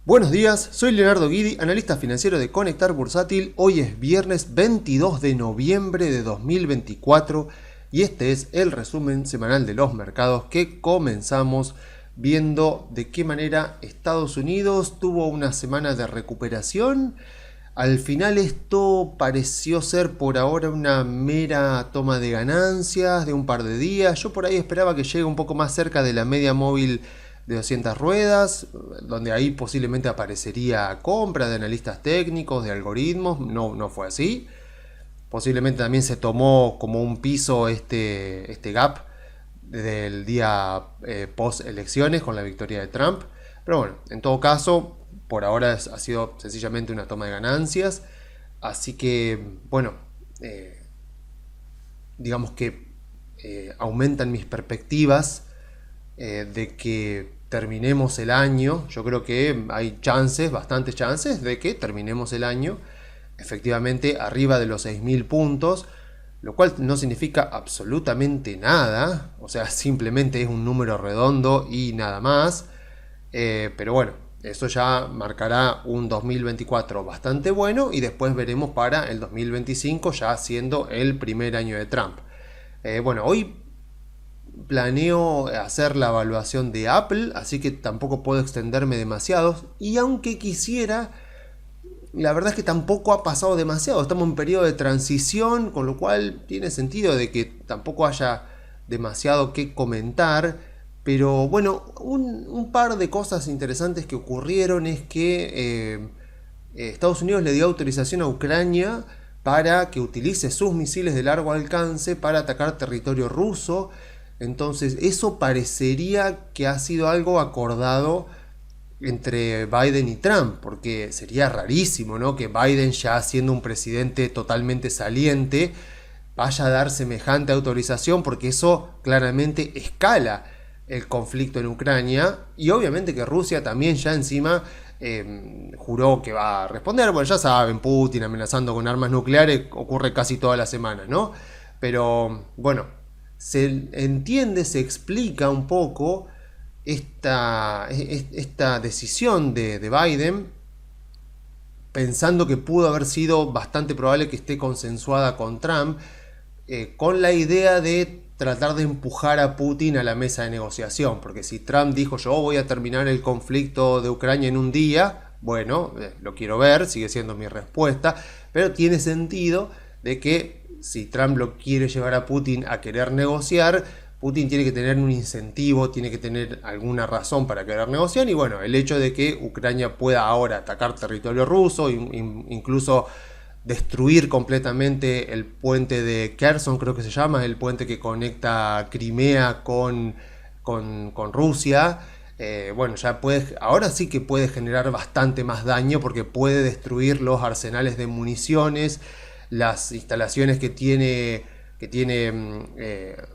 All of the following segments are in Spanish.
Buenos días, soy Leonardo Guidi, analista financiero de Conectar Bursátil. Hoy es viernes 22 de noviembre de 2024 y este es el resumen semanal de los mercados que comenzamos viendo de qué manera Estados Unidos tuvo una semana de recuperación. Al final esto pareció ser por ahora una mera toma de ganancias de un par de días. Yo por ahí esperaba que llegue un poco más cerca de la media móvil de 200 ruedas, donde ahí posiblemente aparecería compra de analistas técnicos, de algoritmos. No fue así. Posiblemente también se tomó como un piso este gap del día post elecciones con la victoria de Trump. Pero bueno, en todo caso, por ahora ha sido sencillamente una toma de ganancias. Así que, bueno, digamos que aumentan mis perspectivas de que terminemos el año. Yo creo que hay chances, bastantes chances, de que terminemos el año efectivamente arriba de los 6.000 puntos, lo cual no significa absolutamente nada, o sea, simplemente es un número redondo y nada más, pero bueno, eso ya marcará un 2024 bastante bueno y después veremos para el 2025 ya siendo el primer año de Trump. Bueno, hoy planeo hacer la evaluación de Apple, así que tampoco puedo extenderme demasiado. Y aunque quisiera, la verdad es que tampoco ha pasado demasiado. Estamos en un periodo de transición, con lo cual tiene sentido de que tampoco haya demasiado que comentar. Pero bueno, un par de cosas interesantes que ocurrieron es que Estados Unidos le dio autorización a Ucrania para que utilice sus misiles de largo alcance para atacar territorio ruso. Entonces eso parecería que ha sido algo acordado entre Biden y Trump, porque sería rarísimo, ¿no?, que Biden, ya siendo un presidente totalmente saliente, vaya a dar semejante autorización, porque eso claramente escala el conflicto en Ucrania. Y obviamente que Rusia también ya encima juró que va a responder. Bueno, ya saben, Putin amenazando con armas nucleares ocurre casi todas las semanas, ¿no? Pero bueno, se entiende, se explica un poco esta decisión de Biden, pensando que pudo haber sido bastante probable que esté consensuada con Trump, con la idea de tratar de empujar a Putin a la mesa de negociación, porque si Trump dijo yo voy a terminar el conflicto de Ucrania en un día, bueno, lo quiero ver, sigue siendo mi respuesta, pero tiene sentido de que si Trump lo quiere llevar a Putin a querer negociar, Putin tiene que tener un incentivo, tiene que tener alguna razón para querer negociar. Y bueno, el hecho de que Ucrania pueda ahora atacar territorio ruso, incluso destruir completamente el puente de Kherson, creo que se llama, el puente que conecta Crimea con Rusia. Bueno, ya ahora sí que puede generar bastante más daño, porque puede destruir los arsenales de municiones, las instalaciones que tiene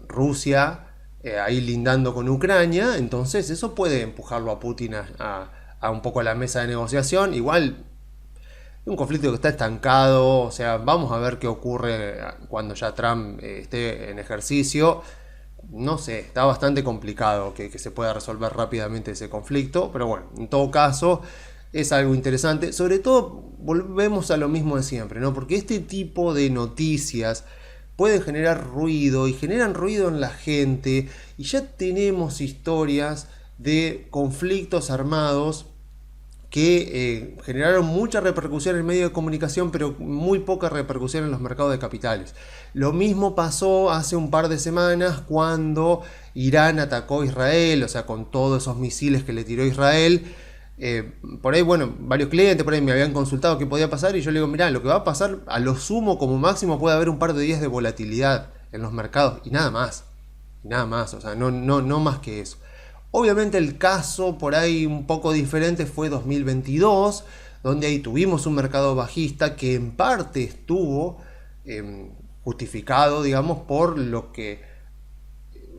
Rusia ahí lindando con Ucrania. Entonces eso puede empujarlo a Putin a un poco a la mesa de negociación. Igual un conflicto que está estancado, o sea, vamos a ver qué ocurre cuando ya Trump esté en ejercicio. No sé, está bastante complicado que se pueda resolver rápidamente ese conflicto, pero bueno, en todo caso es algo interesante. Sobre todo volvemos a lo mismo de siempre, ¿no? Porque este tipo de noticias pueden generar ruido y generan ruido en la gente, y ya tenemos historias de conflictos armados que generaron mucha repercusión en el medio de comunicación, pero muy poca repercusión en los mercados de capitales. Lo mismo pasó hace un par de semanas cuando Irán atacó a Israel, o sea, con todos esos misiles que le tiró Israel. Por ahí, bueno, varios clientes por ahí me habían consultado qué podía pasar, y yo le digo, mirá, lo que va a pasar, a lo sumo, como máximo, puede haber un par de días de volatilidad en los mercados, y nada más, o sea, no más que eso. Obviamente el caso por ahí un poco diferente fue 2022, donde ahí tuvimos un mercado bajista que en parte estuvo justificado, digamos, por lo que,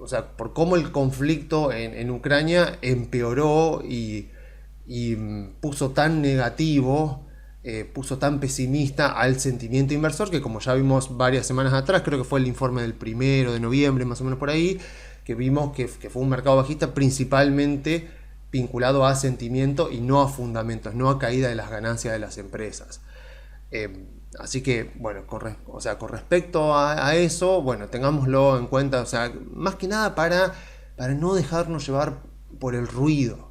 o sea, por cómo el conflicto en Ucrania empeoró y puso tan negativo, puso tan pesimista al sentimiento inversor, que como ya vimos varias semanas atrás, creo que fue el informe del 1 de noviembre, más o menos por ahí, que vimos que fue un mercado bajista principalmente vinculado a sentimiento y no a fundamentos, no a caída de las ganancias de las empresas. Así que, bueno, con respecto a eso, bueno, tengámoslo en cuenta, o sea, más que nada para no dejarnos llevar por el ruido.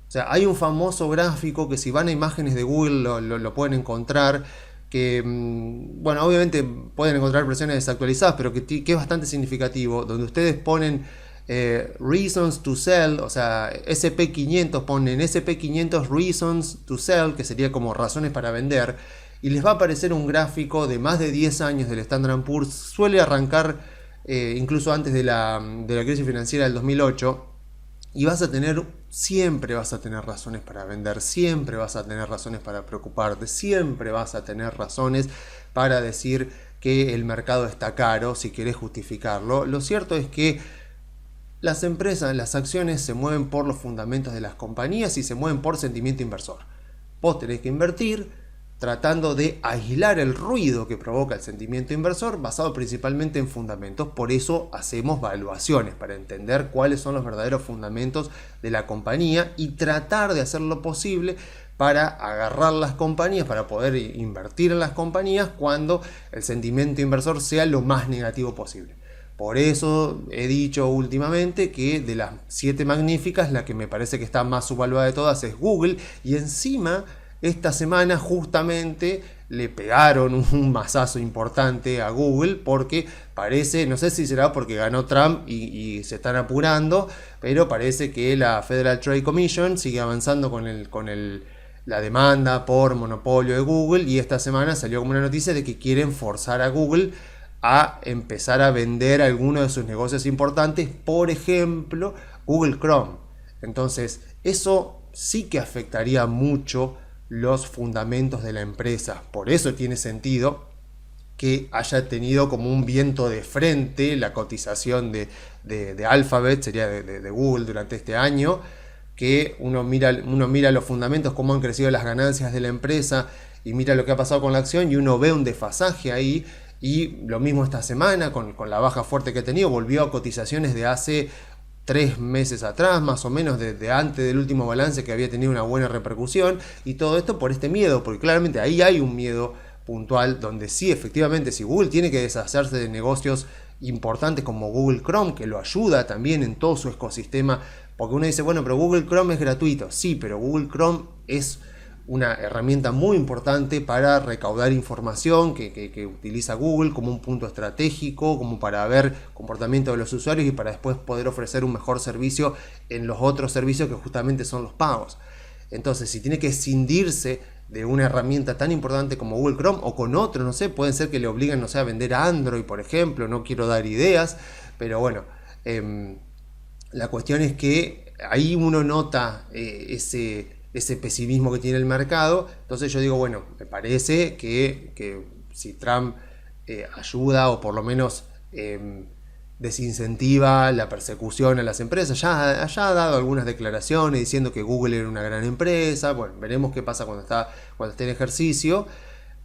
O sea, hay un famoso gráfico que si van a imágenes de Google lo pueden encontrar, que, bueno, obviamente pueden encontrar versiones desactualizadas, pero que es bastante significativo, donde ustedes ponen reasons to sell, o sea, SP500, ponen SP500 reasons to sell, que sería como razones para vender, y les va a aparecer un gráfico de más de 10 años del Standard & Poor's, suele arrancar incluso antes de la crisis financiera del 2008, y siempre vas a tener razones para vender, siempre vas a tener razones para preocuparte, siempre vas a tener razones para decir que el mercado está caro si querés justificarlo. Lo cierto es que las empresas, las acciones se mueven por los fundamentos de las compañías y se mueven por sentimiento inversor. Vos tenés que invertir tratando de aislar el ruido que provoca el sentimiento inversor, basado principalmente en fundamentos. Por eso hacemos valuaciones, para entender cuáles son los verdaderos fundamentos de la compañía y tratar de hacer lo posible para agarrar las compañías, para poder invertir en las compañías cuando el sentimiento inversor sea lo más negativo posible. Por eso he dicho últimamente que de las 7 magníficas, la que me parece que está más subvaluada de todas es Google, y encima esta semana justamente le pegaron un mazazo importante a Google porque parece, no sé si será porque ganó Trump y se están apurando, pero parece que la Federal Trade Commission sigue avanzando con la demanda por monopolio de Google, y esta semana salió como una noticia de que quieren forzar a Google a empezar a vender algunos de sus negocios importantes, por ejemplo Google Chrome. Entonces eso sí que afectaría mucho los fundamentos de la empresa. Por eso tiene sentido que haya tenido como un viento de frente la cotización de Alphabet, sería de Google, durante este año, que uno mira los fundamentos, cómo han crecido las ganancias de la empresa, y mira lo que ha pasado con la acción, y uno ve un desfasaje ahí. Y lo mismo esta semana, con la baja fuerte que ha tenido, volvió a cotizaciones de hace 3 meses atrás, más o menos, desde antes del último balance, que había tenido una buena repercusión, y todo esto por este miedo, porque claramente ahí hay un miedo puntual, donde sí, efectivamente, si Google tiene que deshacerse de negocios importantes como Google Chrome, que lo ayuda también en todo su ecosistema, porque uno dice, bueno, pero Google Chrome es gratuito, sí, pero Google Chrome es una herramienta muy importante para recaudar información que utiliza Google como un punto estratégico, como para ver comportamiento de los usuarios y para después poder ofrecer un mejor servicio en los otros servicios que justamente son los pagos. Entonces, si tiene que escindirse de una herramienta tan importante como Google Chrome o con otro, no sé, pueden ser que le obliguen, no sé, a vender a Android, por ejemplo, no quiero dar ideas, pero bueno, la cuestión es que ahí uno nota ese pesimismo que tiene el mercado. Entonces yo digo, bueno, me parece que si Trump ayuda o por lo menos desincentiva la persecución a las empresas, ya ha dado algunas declaraciones diciendo que Google era una gran empresa. Bueno, veremos qué pasa cuando esté en ejercicio,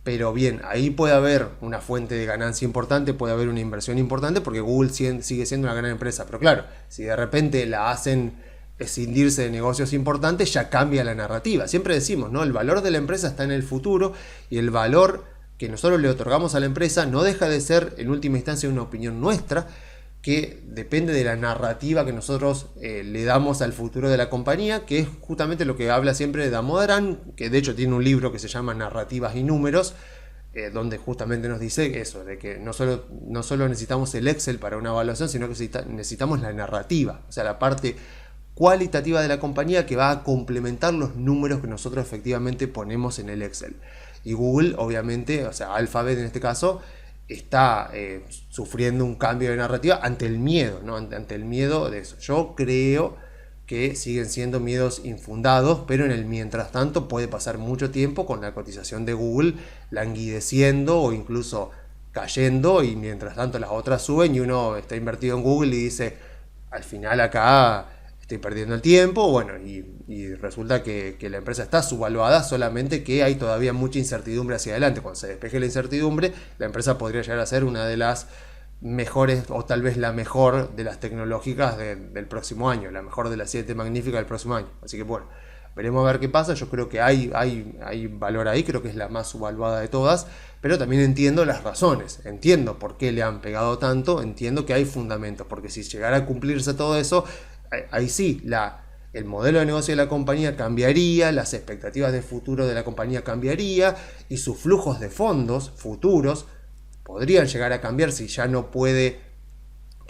pero bien, ahí puede haber una fuente de ganancia importante, puede haber una inversión importante, porque Google sigue siendo una gran empresa. Pero claro, si de repente la hacen escindirse de negocios importantes, ya cambia la narrativa. Siempre decimos, ¿no? El valor de la empresa está en el futuro, y el valor que nosotros le otorgamos a la empresa no deja de ser, en última instancia, una opinión nuestra, que depende de la narrativa que nosotros le damos al futuro de la compañía, que es justamente lo que habla siempre Damodaran, que de hecho tiene un libro que se llama Narrativas y Números, donde justamente nos dice eso, de que no solo necesitamos el Excel para una evaluación, sino que necesitamos la narrativa, o sea, la parte cualitativa de la compañía que va a complementar los números que nosotros efectivamente ponemos en el Excel. Y Google, obviamente, o sea, Alphabet en este caso, está sufriendo un cambio de narrativa ante el miedo, ¿no? Ante el miedo de eso. Yo creo que siguen siendo miedos infundados, pero en el mientras tanto puede pasar mucho tiempo con la cotización de Google languideciendo o incluso cayendo, y mientras tanto las otras suben, y uno está invertido en Google y dice, al final acá estoy perdiendo el tiempo. Bueno, y resulta que la empresa está subvaluada, solamente que hay todavía mucha incertidumbre hacia adelante. Cuando se despeje la incertidumbre, la empresa podría llegar a ser una de las mejores, o tal vez la mejor de las tecnológicas del próximo año, la mejor de las 7 magníficas del próximo año. Así que bueno, veremos a ver qué pasa. Yo creo que hay valor ahí, creo que es la más subvaluada de todas, pero también entiendo las razones, entiendo por qué le han pegado tanto, entiendo que hay fundamentos, porque si llegara a cumplirse todo eso, ahí sí, el modelo de negocio de la compañía cambiaría, las expectativas de futuro de la compañía cambiaría y sus flujos de fondos futuros podrían llegar a cambiar si ya no puede,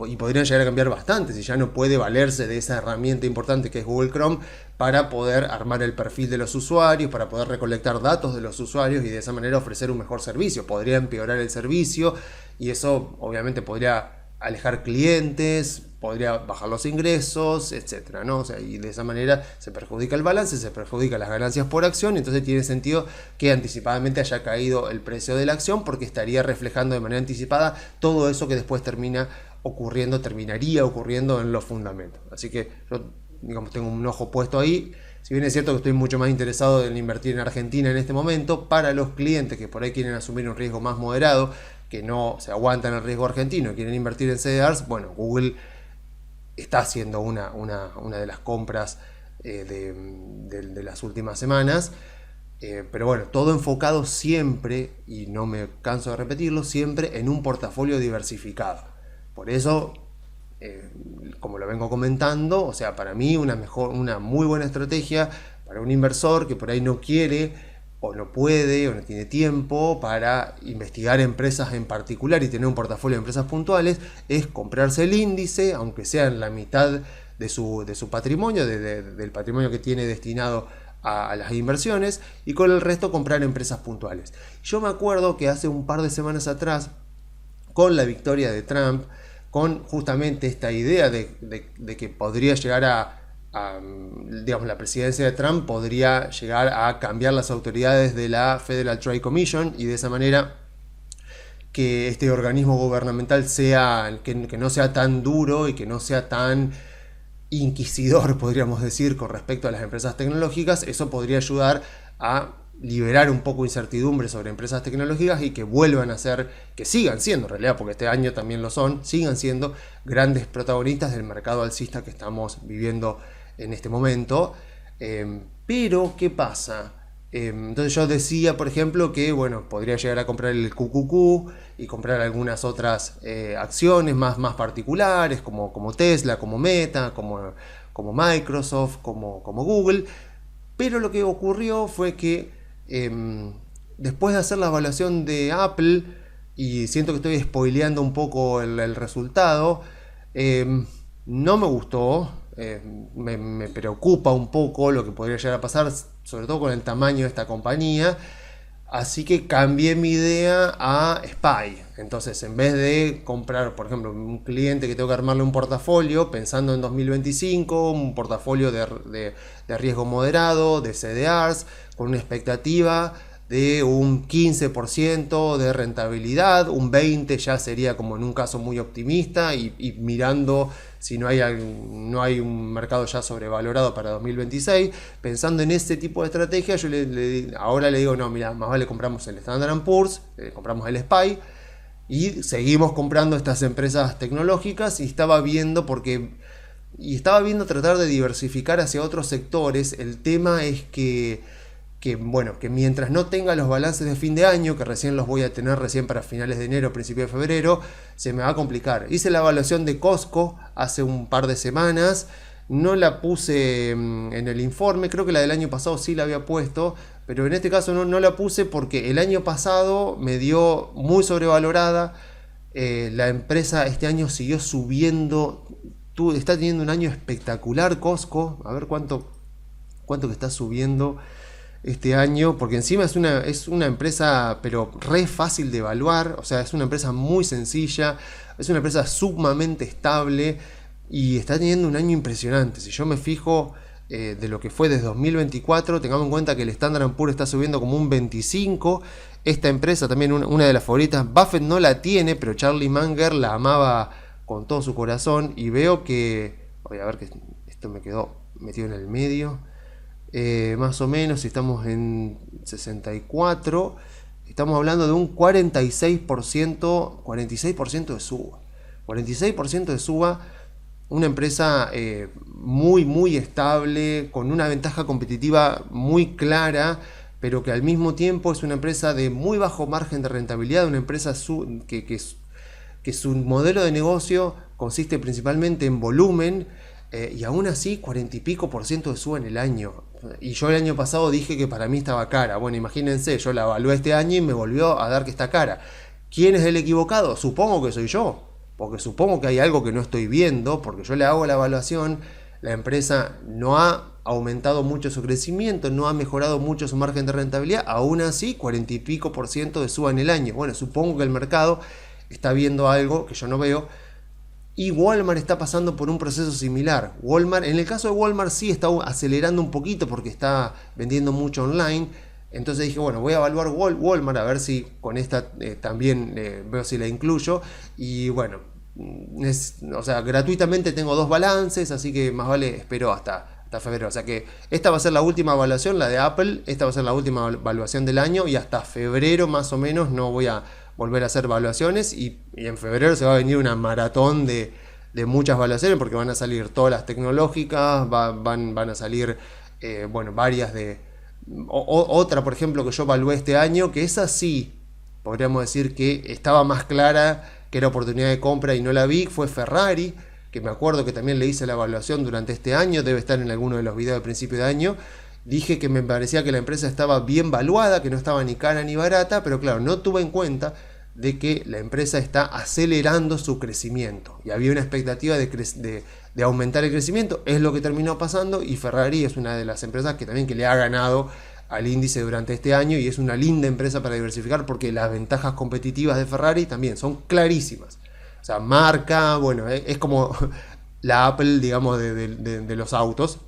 y podrían llegar a cambiar bastante si ya no puede valerse de esa herramienta importante que es Google Chrome para poder armar el perfil de los usuarios, para poder recolectar datos de los usuarios y de esa manera ofrecer un mejor servicio. Podría empeorar el servicio y eso obviamente podría alejar clientes, podría bajar los ingresos, etcétera, ¿no? O sea, y de esa manera se perjudica el balance, se perjudica las ganancias por acción, entonces tiene sentido que anticipadamente haya caído el precio de la acción porque estaría reflejando de manera anticipada todo eso que después terminaría ocurriendo en los fundamentos. Así que yo, digamos, tengo un ojo puesto ahí. Si bien es cierto que estoy mucho más interesado en invertir en Argentina en este momento, para los clientes que por ahí quieren asumir un riesgo más moderado, que no se aguantan el riesgo argentino y quieren invertir en CDRs, bueno, Google está haciendo una de las compras de las últimas semanas, pero bueno, todo enfocado siempre, y no me canso de repetirlo, siempre en un portafolio diversificado. Por eso, como lo vengo comentando, o sea, para mí una muy buena estrategia para un inversor que por ahí no quiere o no puede o no tiene tiempo para investigar empresas en particular y tener un portafolio de empresas puntuales, es comprarse el índice, aunque sea en la mitad de su patrimonio, del patrimonio que tiene destinado a las inversiones, y con el resto comprar empresas puntuales. Yo me acuerdo que hace un par de semanas atrás, con la victoria de Trump, con justamente esta idea de que podría llegar digamos, la presidencia de Trump podría llegar a cambiar las autoridades de la Federal Trade Commission y de esa manera que este organismo gubernamental que no sea tan duro y que no sea tan inquisidor, podríamos decir, con respecto a las empresas tecnológicas. Eso podría ayudar a liberar un poco de incertidumbre sobre empresas tecnológicas y que vuelvan a ser, que sigan siendo en realidad, porque este año también lo son, sigan siendo grandes protagonistas del mercado alcista que estamos viviendo en este momento. Pero, ¿qué pasa? Entonces yo decía, por ejemplo, que bueno, podría llegar a comprar el QQQ y comprar algunas otras acciones más particulares, como Tesla, como Meta, como Microsoft, como Google. Pero lo que ocurrió fue que después de hacer la evaluación de Apple, y siento que estoy spoileando un poco el resultado, no me gustó. Me preocupa un poco lo que podría llegar a pasar, sobre todo con el tamaño de esta compañía. Así que cambié mi idea a SPY. Entonces, en vez de comprar, por ejemplo, un cliente que tengo que armarle un portafolio pensando en 2025, un portafolio de riesgo moderado, de CDRs, con una expectativa de un 15% de rentabilidad, un 20% ya sería como en un caso muy optimista, y mirando si no hay un mercado ya sobrevalorado para 2026, pensando en ese tipo de estrategia, yo ahora le digo, no, mira, más vale compramos el Standard & Poor's, compramos el SPY, y seguimos comprando estas empresas tecnológicas, y estaba viendo tratar de diversificar hacia otros sectores. El tema es que mientras no tenga los balances de fin de año, que recién los voy a tener para finales de enero, principio de febrero, se me va a complicar. Hice la evaluación de Costco hace un par de semanas, no la puse en el informe, creo que la del año pasado sí la había puesto, pero en este caso no la puse porque el año pasado me dio muy sobrevalorada. La empresa este año siguió subiendo, está teniendo un año espectacular Costco, a ver cuánto que está subiendo este año, porque encima es una empresa pero re fácil de evaluar, o sea, es una empresa muy sencilla, es una empresa sumamente estable y está teniendo un año impresionante. Si yo me fijo de lo que fue desde 2024, tengamos en cuenta que el Standard & Poor's está subiendo como un 25%, esta empresa también una de las favoritas, Buffett no la tiene, pero Charlie Munger la amaba con todo su corazón, y veo que, voy a ver que esto me quedó metido en el medio. Más o menos, si estamos en 64, estamos hablando de un 46% de suba. 46% de suba, una empresa muy, muy estable, con una ventaja competitiva muy clara, pero que al mismo tiempo es una empresa de muy bajo margen de rentabilidad, una empresa que su modelo de negocio consiste principalmente en volumen, y aún así 40 y pico por ciento de suba en el año. Y yo el año pasado dije que para mí estaba cara. Bueno, imagínense, yo la evalué este año y me volvió a dar que está cara. ¿Quién es el equivocado? Supongo que soy yo, porque supongo que hay algo que no estoy viendo, porque yo le hago la evaluación, la empresa no ha aumentado mucho su crecimiento, no ha mejorado mucho su margen de rentabilidad, aún así 40 y pico por ciento de suba en el año. Bueno, supongo que el mercado está viendo algo que yo no veo, y Walmart está pasando por un proceso similar. Walmart, en el caso de Walmart sí está acelerando un poquito porque está vendiendo mucho online. Entonces dije, bueno, voy a evaluar Walmart a ver si con esta también veo si la incluyo. Y bueno, o sea, gratuitamente tengo 2 balances, así que más vale espero hasta febrero. O sea que esta va a ser la última evaluación, la de Apple. Esta va a ser la última evaluación del año y hasta febrero más o menos no voy a volver a hacer evaluaciones, y en febrero se va a venir una maratón de muchas evaluaciones, porque van a salir todas las tecnológicas, van a salir bueno, varias de otra, por ejemplo, que yo evalué este año, que esa sí podríamos decir que estaba más clara, que era oportunidad de compra y no la vi, fue Ferrari, que me acuerdo que también le hice la evaluación durante este año, debe estar en alguno de los videos de principio de año. Dije que me parecía que la empresa estaba bien valuada, que no estaba ni cara ni barata, pero claro, no tuve en cuenta de que la empresa está acelerando su crecimiento y había una expectativa de aumentar el crecimiento. Es lo que terminó pasando, y Ferrari es una de las empresas que también que le ha ganado al índice durante este año, y es una linda empresa para diversificar porque las ventajas competitivas de Ferrari también son clarísimas. O sea, marca, bueno, es como la Apple, digamos, de los autos.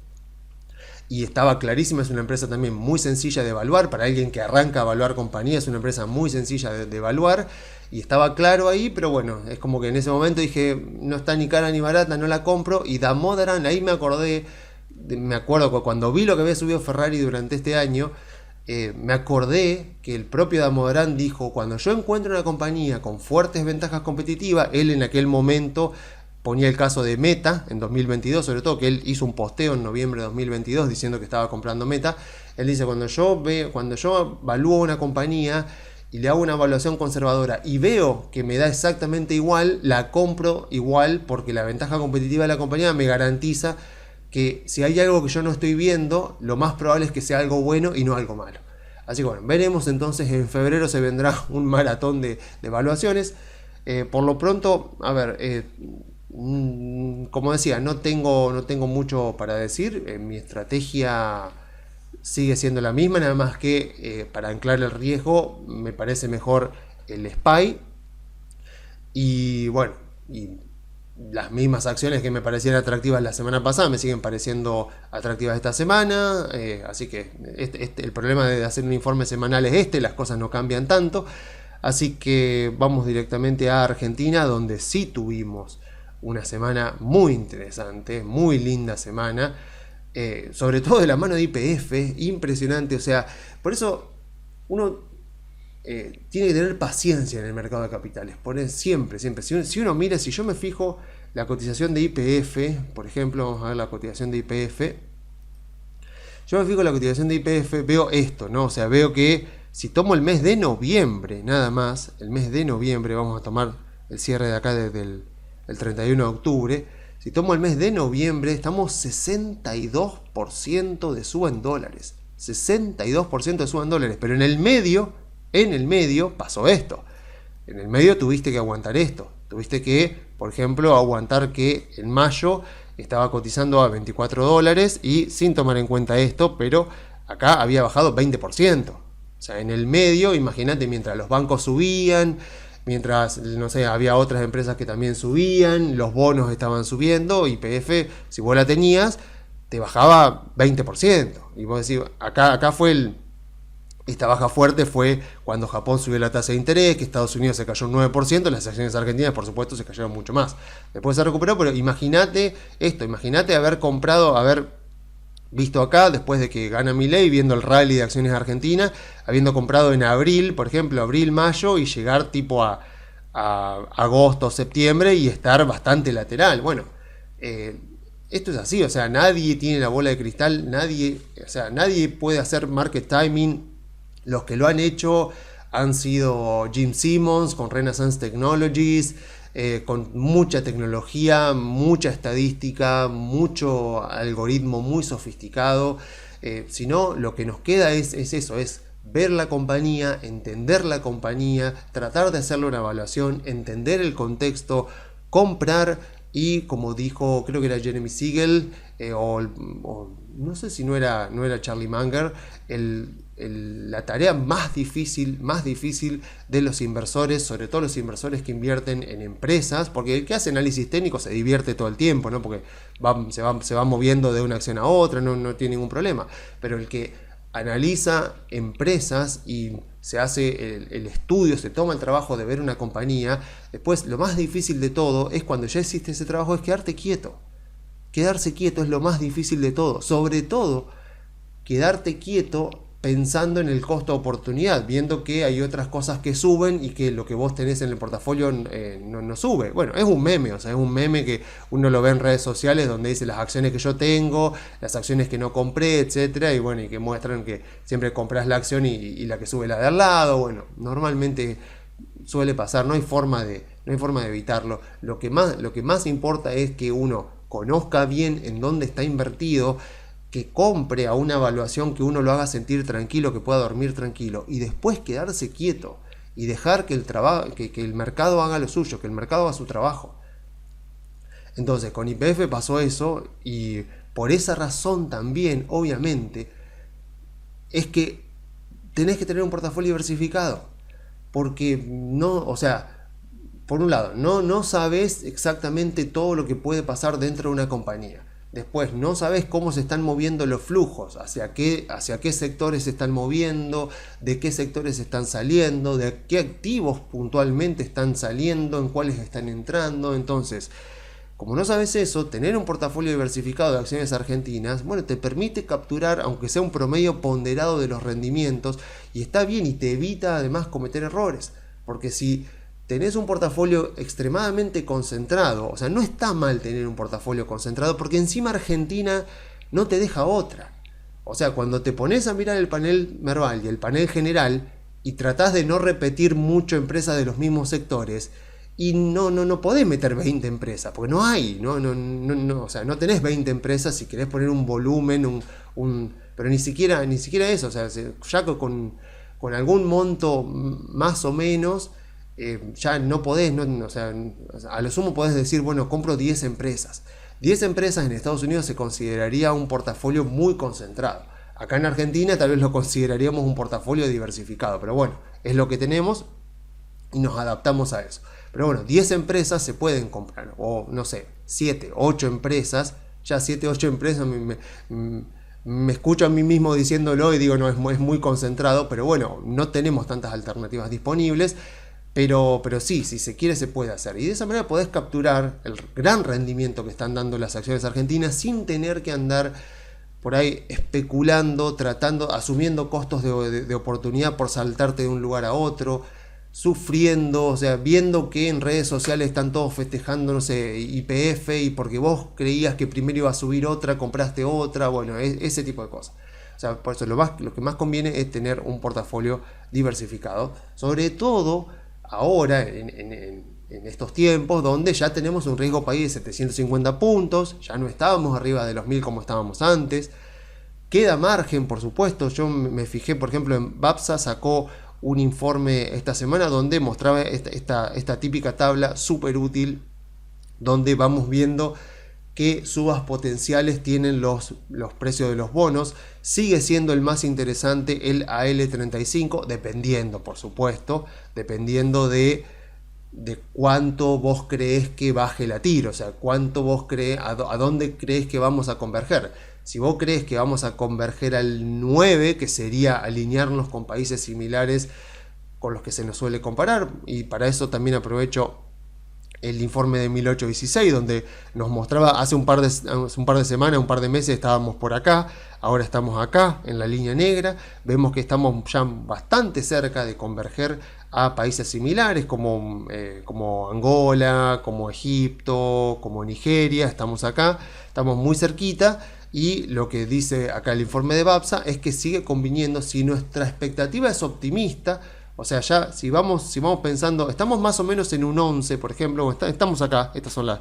Y estaba clarísima, es una empresa también muy sencilla de evaluar, para alguien que arranca a evaluar compañías, es una empresa muy sencilla de evaluar, y estaba claro ahí, pero bueno, es como que en ese momento dije, no está ni cara ni barata, no la compro. Y Damodaran, ahí me acuerdo que cuando vi lo que había subido Ferrari durante este año, me acordé que el propio Damodaran dijo, cuando yo encuentro una compañía con fuertes ventajas competitivas, él en aquel momento ponía el caso de Meta en 2022, sobre todo que él hizo un posteo en noviembre de 2022 diciendo que estaba comprando Meta. Él dice, cuando yo evalúo una compañía y le hago una evaluación conservadora y veo que me da exactamente igual, la compro igual, porque la ventaja competitiva de la compañía me garantiza que si hay algo que yo no estoy viendo, lo más probable es que sea algo bueno y no algo malo. Así que bueno, veremos entonces, en febrero se vendrá un maratón de evaluaciones. Por lo pronto, a ver, como decía, no tengo mucho para decir. Mi estrategia sigue siendo la misma, nada más que para anclar el riesgo me parece mejor el SPY. Y bueno, y las mismas acciones que me parecían atractivas la semana pasada me siguen pareciendo atractivas esta semana. Así que el problema de hacer un informe semanal es las cosas no cambian tanto. Así que vamos directamente a Argentina, donde sí tuvimos una semana muy interesante, muy linda semana, sobre todo de la mano de YPF, impresionante. O sea, por eso uno tiene que tener paciencia en el mercado de capitales. Siempre. Si uno mira, si yo me fijo la cotización de YPF, por ejemplo, vamos a ver la cotización de YPF. Yo me fijo la cotización de YPF, veo esto, ¿no? O sea, veo que si tomo el mes de noviembre, nada más, el mes de noviembre, vamos a tomar el cierre de acá desde el 31 de octubre. Si tomo el mes de noviembre, estamos 62% de suba en dólares. 62% de suba en dólares. Pero en el medio pasó esto. En el medio tuviste que aguantar esto. Tuviste que, por ejemplo, aguantar que en mayo estaba cotizando a 24 dólares y sin tomar en cuenta esto, pero acá había bajado 20%. O sea, en el medio, imagínate, mientras los bancos subían, mientras, no sé, había otras empresas que también subían, los bonos estaban subiendo, YPF, si vos la tenías, te bajaba 20%. Y vos decís, acá fue esta baja fuerte fue cuando Japón subió la tasa de interés, que Estados Unidos se cayó un 9%, las acciones argentinas, por supuesto, se cayeron mucho más. Después se recuperó, pero imagínate haber visto acá, después de que gana Milei, viendo el rally de acciones argentinas, habiendo comprado en abril, por ejemplo, abril-mayo, y llegar tipo a a agosto, septiembre y estar bastante lateral. Bueno, esto es así, o sea, nadie tiene la bola de cristal, nadie puede hacer market timing. Los que lo han hecho han sido Jim Simmons con Renaissance Technologies, con mucha tecnología, mucha estadística, mucho algoritmo muy sofisticado. Si no, lo que nos queda es eso, es ver la compañía, entender la compañía, tratar de hacerle una evaluación, entender el contexto, comprar y, como dijo, creo que era Jeremy Siegel, o no sé si no era Charlie Munger, la tarea más difícil de los inversores, sobre todo los inversores que invierten en empresas, porque el que hace análisis técnico se divierte todo el tiempo, ¿no? Porque se va moviendo de una acción a otra, no tiene ningún problema, pero el que analiza empresas y se hace el estudio, se toma el trabajo de ver una compañía, después lo más difícil de todo es cuando ya existe ese trabajo, es quedarte quieto. Quedarse quieto es lo más difícil de todo, sobre todo quedarte quieto pensando en el costo de oportunidad, viendo que hay otras cosas que suben y que lo que vos tenés en el portafolio no sube. Bueno, es un meme, o sea, es un meme que uno lo ve en redes sociales donde dice las acciones que yo tengo, las acciones que no compré, etcétera, y bueno, y que muestran que siempre compras la acción y la que sube la de al lado. Bueno, normalmente suele pasar, no hay forma de evitarlo. Lo que más importa es que uno conozca bien en dónde está invertido, que compre a una evaluación que uno lo haga sentir tranquilo, que pueda dormir tranquilo, y después quedarse quieto y dejar que el mercado haga lo suyo, que el mercado haga su trabajo. Entonces con YPF pasó eso, y por esa razón también, obviamente, es que tenés que tener un portafolio diversificado, porque no, o sea, por un lado, no sabes exactamente todo lo que puede pasar dentro de una compañía. Después, no sabes cómo se están moviendo los flujos, hacia qué sectores se están moviendo, de qué sectores están saliendo, de qué activos puntualmente están saliendo, en cuáles están entrando. Entonces, como no sabes eso, tener un portafolio diversificado de acciones argentinas, bueno, te permite capturar, aunque sea un promedio ponderado de los rendimientos, y está bien y te evita además cometer errores, porque si tenés un portafolio extremadamente concentrado, o sea, no está mal tener un portafolio concentrado, porque encima Argentina no te deja otra. O sea, cuando te pones a mirar el panel Merval y el panel general y tratás de no repetir mucho empresas de los mismos sectores, y no podés meter 20 empresas, porque no hay, o sea, no tenés 20 empresas si querés poner un volumen, pero ni siquiera eso, o sea, ya con algún monto más o menos, ya no podés, o sea, a lo sumo podés decir, bueno, compro 10 empresas. 10 empresas en Estados Unidos se consideraría un portafolio muy concentrado. Acá en Argentina tal vez lo consideraríamos un portafolio diversificado, pero bueno, es lo que tenemos y nos adaptamos a eso. Pero bueno, 10 empresas se pueden comprar, o no sé, 7, 8 empresas, ya 7, 8 empresas me escucho a mí mismo diciéndolo y digo, no, es muy concentrado, pero bueno, no tenemos tantas alternativas disponibles. Pero sí, si se quiere se puede hacer. Y de esa manera podés capturar el gran rendimiento que están dando las acciones argentinas sin tener que andar por ahí especulando, asumiendo costos de oportunidad por saltarte de un lugar a otro, sufriendo, o sea, viendo que en redes sociales están todos festejando, no sé, YPF, y porque vos creías que primero iba a subir otra, compraste otra, bueno, ese tipo de cosas. O sea, por eso lo que más conviene es tener un portafolio diversificado, sobre todo ahora, en estos tiempos, donde ya tenemos un riesgo país de 750 puntos, ya no estábamos arriba de los 1000 como estábamos antes. Queda margen, por supuesto. Yo me fijé, por ejemplo, en BAPSA sacó un informe esta semana donde mostraba esta típica tabla súper útil, donde vamos viendo qué subas potenciales tienen los precios de los bonos. Sigue siendo el más interesante el AL35, dependiendo, por supuesto, dependiendo de cuánto vos crees que baje la tiro, o sea, cuánto vos crees, a dónde crees que vamos a converger. Si vos crees que vamos a converger al 9, que sería alinearnos con países similares con los que se nos suele comparar, y para eso también aprovecho el informe de 1816, donde nos mostraba hace un par de semanas, un par de meses estábamos por acá, ahora estamos acá en la línea negra, vemos que estamos ya bastante cerca de converger a países similares como Angola, como Egipto, como Nigeria. Estamos acá, estamos muy cerquita. Y lo que dice acá el informe de BAPSA es que sigue conviniendo, si nuestra expectativa es optimista, o sea, ya si vamos pensando, estamos más o menos en un 11, por ejemplo, estamos acá, estas son las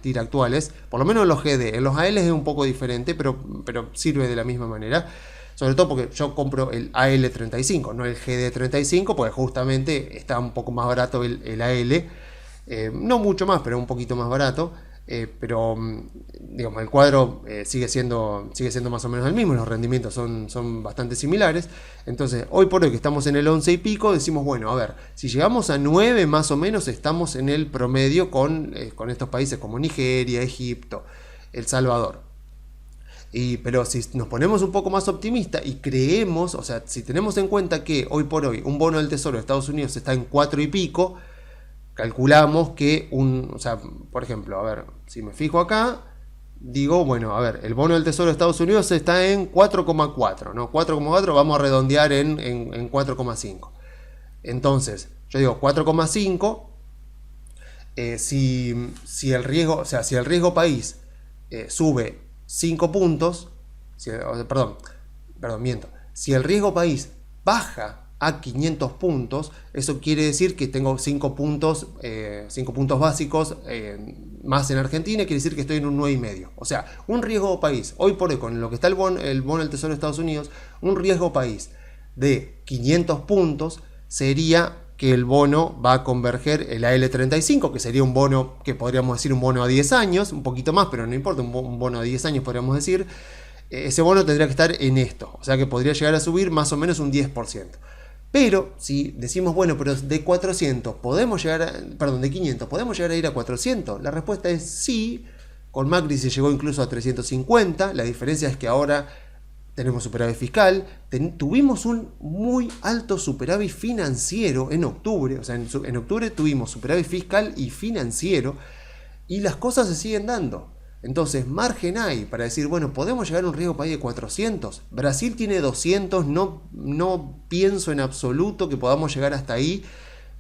tiras actuales, por lo menos en los GD, en los AL es un poco diferente, pero sirve de la misma manera, sobre todo porque yo compro el AL35, no el GD35, porque justamente está un poco más barato el AL, no mucho más, pero un poquito más barato. Pero digamos, el cuadro sigue siendo más o menos el mismo, los rendimientos son bastante similares. Entonces, hoy por hoy que estamos en el 11 y pico, decimos, bueno, a ver, si llegamos a 9 más o menos, estamos en el promedio con estos países como Nigeria, Egipto, El Salvador. Pero si nos ponemos un poco más optimistas y creemos, o sea, si tenemos en cuenta que hoy por hoy un bono del Tesoro de Estados Unidos está en 4 y pico, calculamos que o sea, por ejemplo, a ver, si me fijo acá, digo, bueno, a ver, el bono del Tesoro de Estados Unidos está en 4,4, ¿no? 4,4 vamos a redondear en 4,5. Entonces, yo digo 4,5, si el riesgo, o sea, si el riesgo país sube 5 puntos, miento, si el riesgo país baja a 500 puntos, eso quiere decir que tengo 5 puntos básicos más en Argentina, quiere decir que estoy en un 9,5. O sea, un riesgo país, hoy por hoy, con lo que está el bono del Tesoro de Estados Unidos, un riesgo país de 500 puntos sería que el bono va a converger el AL35, que sería un bono que podríamos decir un bono a 10 años, un poquito más, pero no importa, un bono a 10 años podríamos decir. Ese bono tendría que estar en esto, o sea que podría llegar a subir más o menos un 10%. Pero si decimos, bueno, pero de 400 podemos llegar de 500 podemos llegar a ir a 400, la respuesta es sí. Con Macri se llegó incluso a 350, la diferencia es que ahora tenemos superávit fiscal, tuvimos un muy alto superávit financiero en octubre, o sea, en octubre tuvimos superávit fiscal y financiero, y las cosas se siguen dando. Entonces, margen hay para decir, bueno, podemos llegar a un riesgo país de 400. Brasil tiene 200, no pienso en absoluto que podamos llegar hasta ahí,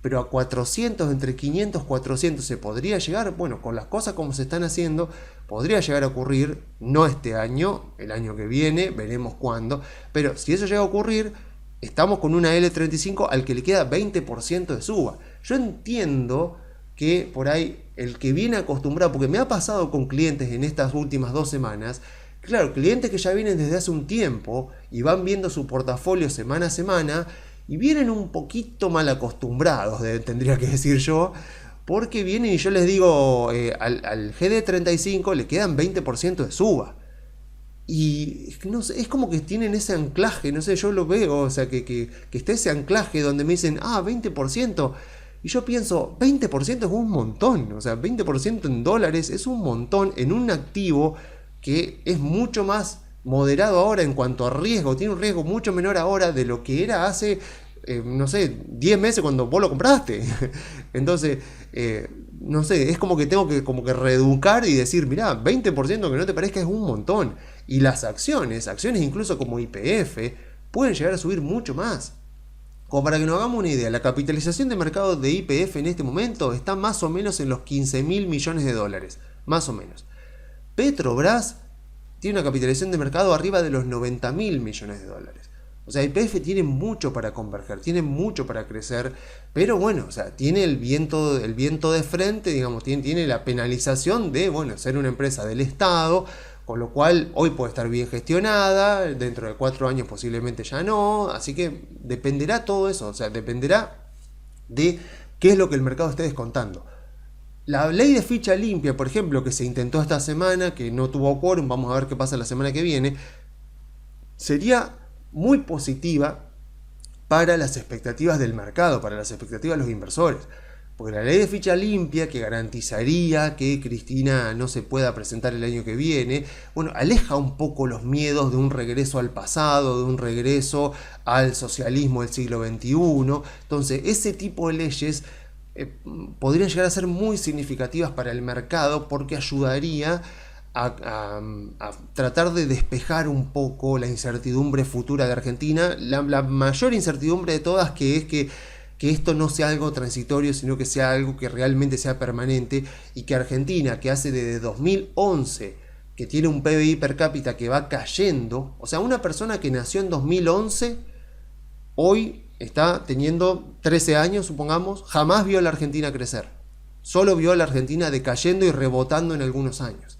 pero a 400, entre 500 y 400 se podría llegar. Bueno, con las cosas como se están haciendo, podría llegar a ocurrir, no este año, el año que viene, veremos cuándo, pero si eso llega a ocurrir, estamos con una L35 al que le queda 20% de suba. Yo entiendo que por ahí el que viene acostumbrado, porque me ha pasado con clientes en estas últimas 2 semanas, claro, clientes que ya vienen desde hace un tiempo y van viendo su portafolio semana a semana y vienen un poquito mal acostumbrados, tendría que decir yo, porque vienen y yo les digo, al GD35 le quedan 20% de suba. Y no sé, es como que tienen ese anclaje, no sé, yo lo veo, o sea, que está ese anclaje donde me dicen, 20%. Y yo pienso, 20% es un montón, o sea, 20% en dólares es un montón en un activo que es mucho más moderado ahora en cuanto a riesgo, tiene un riesgo mucho menor ahora de lo que era hace, no sé, 10 meses cuando vos lo compraste. Entonces, no sé, es como que tengo que reeducar y decir, mirá, 20% que no te parezca es un montón. Y las acciones incluso como YPF, pueden llegar a subir mucho más. Como para que nos hagamos una idea, la capitalización de mercado de YPF en este momento está más o menos en los 15.000 millones de dólares, más o menos. Petrobras tiene una capitalización de mercado arriba de los 90.000 millones de dólares. O sea, YPF tiene mucho para converger, tiene mucho para crecer, pero bueno, o sea, tiene el viento de frente, digamos, tiene la penalización de, bueno, ser una empresa del Estado, con lo cual hoy puede estar bien gestionada, dentro de 4 años posiblemente ya no, así que dependerá todo eso, o sea, dependerá de qué es lo que el mercado esté descontando. La ley de ficha limpia, por ejemplo, que se intentó esta semana, que no tuvo quórum, vamos a ver qué pasa la semana que viene, sería muy positiva para las expectativas del mercado, para las expectativas de los inversores. Porque la ley de ficha limpia, que garantizaría que Cristina no se pueda presentar el año que viene, bueno, aleja un poco los miedos de un regreso al pasado, de un regreso al socialismo del siglo XXI. Entonces, ese tipo de leyes podrían llegar a ser muy significativas para el mercado porque ayudaría a tratar de despejar un poco la incertidumbre futura de Argentina. La mayor incertidumbre de todas, que es que que esto no sea algo transitorio, sino que sea algo que realmente sea permanente, y que Argentina, que hace desde 2011, que tiene un PBI per cápita que va cayendo, o sea, una persona que nació en 2011, hoy está teniendo 13 años, supongamos, jamás vio a la Argentina crecer. Solo vio a la Argentina decayendo y rebotando en algunos años.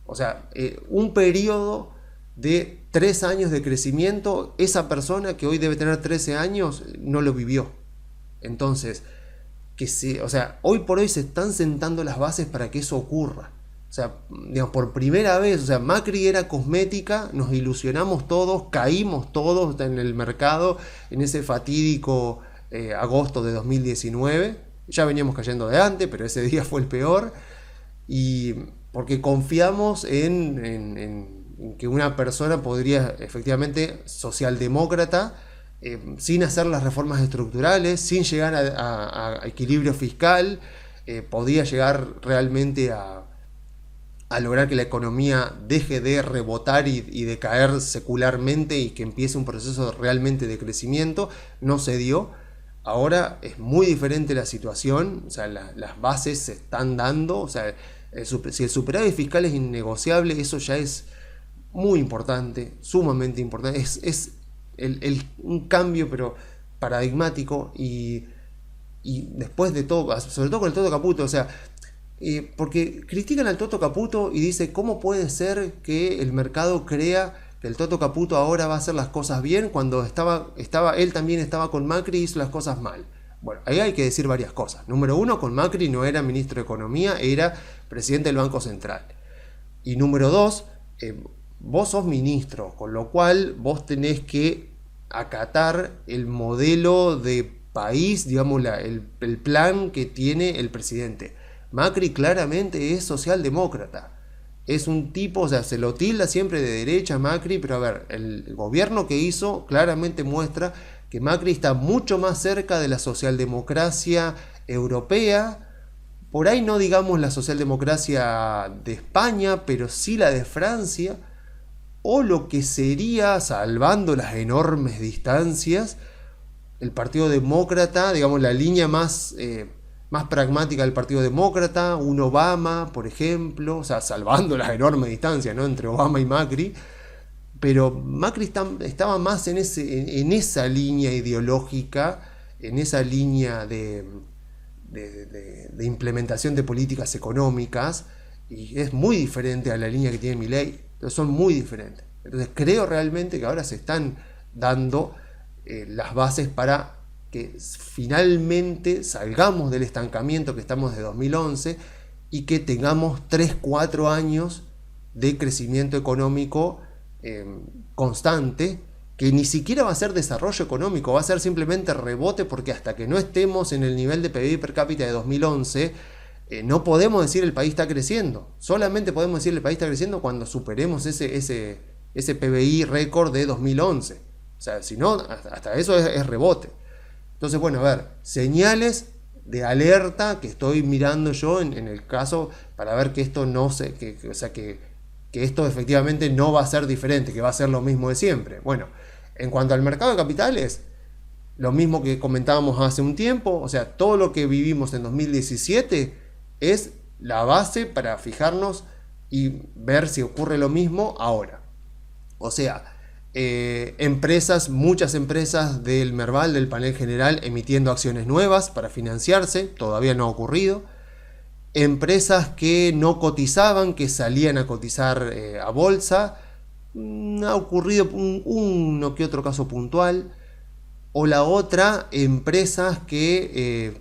O sea, un periodo de 3 años de crecimiento, esa persona que hoy debe tener 13 años no lo vivió. Entonces, o sea, hoy por hoy se están sentando las bases para que eso ocurra. O sea, digamos, por primera vez, o sea, Macri era cosmética, nos ilusionamos todos, caímos todos en el mercado en ese fatídico agosto de 2019. Ya veníamos cayendo de antes, pero ese día fue el peor. Y porque confiamos en que una persona podría, efectivamente, socialdemócrata, sin hacer las reformas estructurales, sin llegar a equilibrio fiscal, podía llegar realmente a lograr que la economía deje de rebotar y de caer secularmente y que empiece un proceso realmente de crecimiento. No se dio. Ahora es muy diferente la situación, o sea, las bases se están dando, o sea, si el superávit fiscal es innegociable, eso ya es muy importante, sumamente importante, es un cambio pero paradigmático, y después de todo, sobre todo con el Toto Caputo, o sea, porque critican al Toto Caputo y dice, ¿cómo puede ser que el mercado crea que el Toto Caputo ahora va a hacer las cosas bien cuando él también estaba con Macri y hizo las cosas mal? Bueno, ahí hay que decir varias cosas. Número uno, con Macri no era ministro de Economía, era presidente del Banco Central. Y número dos, vos sos ministro, con lo cual vos tenés que acatar el modelo de país, digamos, el plan que tiene el presidente. Macri claramente es socialdemócrata. Es un tipo, o sea, se lo tilda siempre de derecha Macri, pero a ver, el gobierno que hizo claramente muestra que Macri está mucho más cerca de la socialdemocracia europea, por ahí no digamos la socialdemocracia de España, pero sí la de Francia, o lo que sería, salvando las enormes distancias, el Partido Demócrata, digamos la línea más pragmática del Partido Demócrata, un Obama, por ejemplo, o sea, salvando las enormes distancias, ¿no?, entre Obama y Macri, pero Macri estaba más en esa línea ideológica, en esa línea de implementación de políticas económicas, y es muy diferente a la línea que tiene Milei, son muy diferentes. Entonces creo realmente que ahora se están dando las bases para que finalmente salgamos del estancamiento que estamos desde 2011 y que tengamos 3-4 años de crecimiento económico constante, que ni siquiera va a ser desarrollo económico, va a ser simplemente rebote, porque hasta que no estemos en el nivel de PBI per cápita de 2011, no podemos decir el país está creciendo. Solamente podemos decir el país está creciendo cuando superemos ese PBI récord de 2011. O sea, si no, hasta eso es rebote. Entonces, bueno, a ver, señales de alerta que estoy mirando yo en el caso para ver que esto no se, o sea, que esto efectivamente no va a ser diferente, que va a ser lo mismo de siempre. Bueno, en cuanto al mercado de capitales, lo mismo que comentábamos hace un tiempo, o sea, todo lo que vivimos en 2017 es la base para fijarnos y ver si ocurre lo mismo ahora. O sea, muchas empresas del Merval, del panel general, emitiendo acciones nuevas para financiarse, todavía no ha ocurrido. Empresas que no cotizaban, que salían a cotizar a bolsa, ha ocurrido uno que otro caso puntual. O la otra, empresas que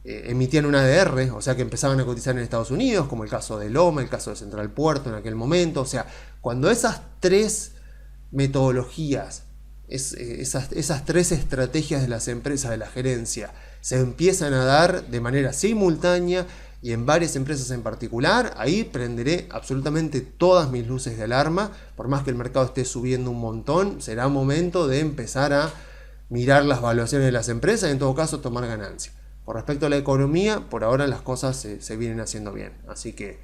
emitían un ADR, o sea que empezaban a cotizar en Estados Unidos, como el caso de Loma, el caso de Central Puerto en aquel momento. O sea, cuando esas tres metodologías, esas tres estrategias de las empresas, de la gerencia, se empiezan a dar de manera simultánea y en varias empresas en particular, ahí prenderé absolutamente todas mis luces de alarma. Por más que el mercado esté subiendo un montón, será momento de empezar a mirar las valuaciones de las empresas y en todo caso tomar ganancia. Con respecto a la economía, por ahora las cosas se vienen haciendo bien, así que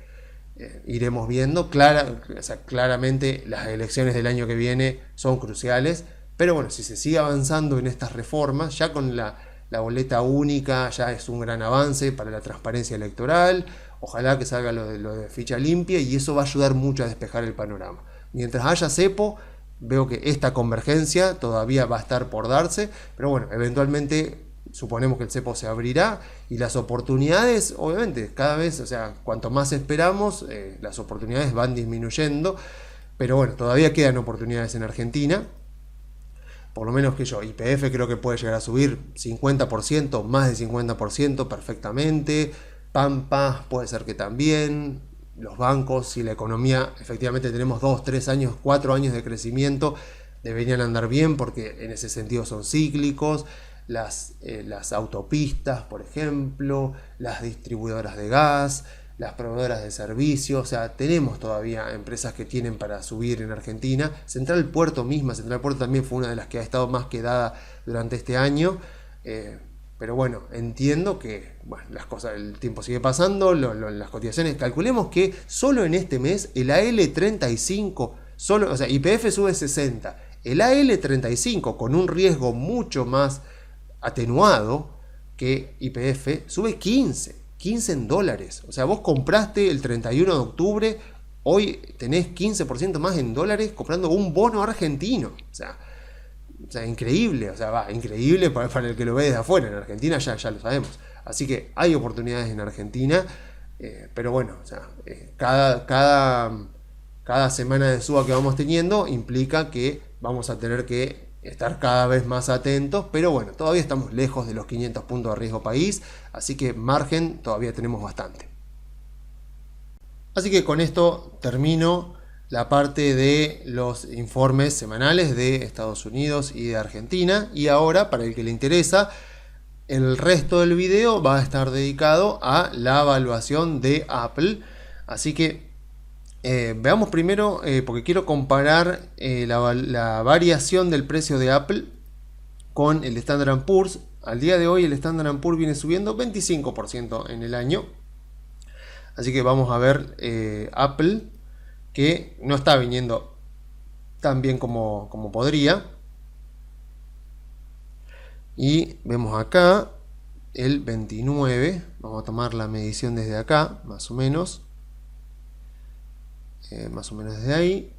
iremos viendo. Claramente las elecciones del año que viene son cruciales. Pero bueno, si se sigue avanzando en estas reformas, ya con la boleta única ya es un gran avance para la transparencia electoral. Ojalá que salga lo de ficha limpia y eso va a ayudar mucho a despejar el panorama. Mientras haya cepo, veo que esta convergencia todavía va a estar por darse, pero bueno, eventualmente suponemos que el cepo se abrirá y las oportunidades, obviamente, cada vez, o sea, cuanto más esperamos, las oportunidades van disminuyendo, pero bueno, todavía quedan oportunidades en Argentina. Por lo menos que yo, YPF creo que puede llegar a subir 50%, más de 50% perfectamente. Pampa puede ser que también. Los bancos, si la economía, efectivamente tenemos 2, 3 años, 4 años de crecimiento, deberían andar bien porque en ese sentido son cíclicos. Las autopistas, por ejemplo, las distribuidoras de gas, las proveedoras de servicios, o sea, tenemos todavía empresas que tienen para subir en Argentina. Central Puerto misma, Central Puerto también fue una de las que ha estado más quedada durante este año, pero bueno, entiendo que bueno, las cosas, el tiempo sigue pasando, las cotizaciones, calculemos que solo en este mes el AL35, solo, o sea, YPF sube 60, el AL35 con un riesgo mucho más atenuado que YPF sube 15 en dólares. O sea, vos compraste el 31 de octubre, hoy tenés 15% más en dólares comprando un bono argentino. O sea, increíble. O sea, va, increíble para el que lo ve desde afuera. En Argentina ya lo sabemos. Así que hay oportunidades en Argentina. Pero bueno, o sea, cada semana de suba que vamos teniendo implica que vamos a tener que estar cada vez más atentos, pero bueno, todavía estamos lejos de los 500 puntos de riesgo país, así que margen todavía tenemos bastante. Así que con esto termino la parte de los informes semanales de Estados Unidos y de Argentina, y ahora, para el que le interesa, el resto del video va a estar dedicado a la evaluación de Apple, así que veamos primero, porque quiero comparar la variación del precio de Apple con el Standard & Poor's. Al día de hoy el Standard & Poor's viene subiendo 25% en el año. Así que vamos a ver Apple, que no está viniendo tan bien como podría. Y vemos acá el 29. Vamos a tomar la medición desde acá, más o menos. Más o menos desde ahí.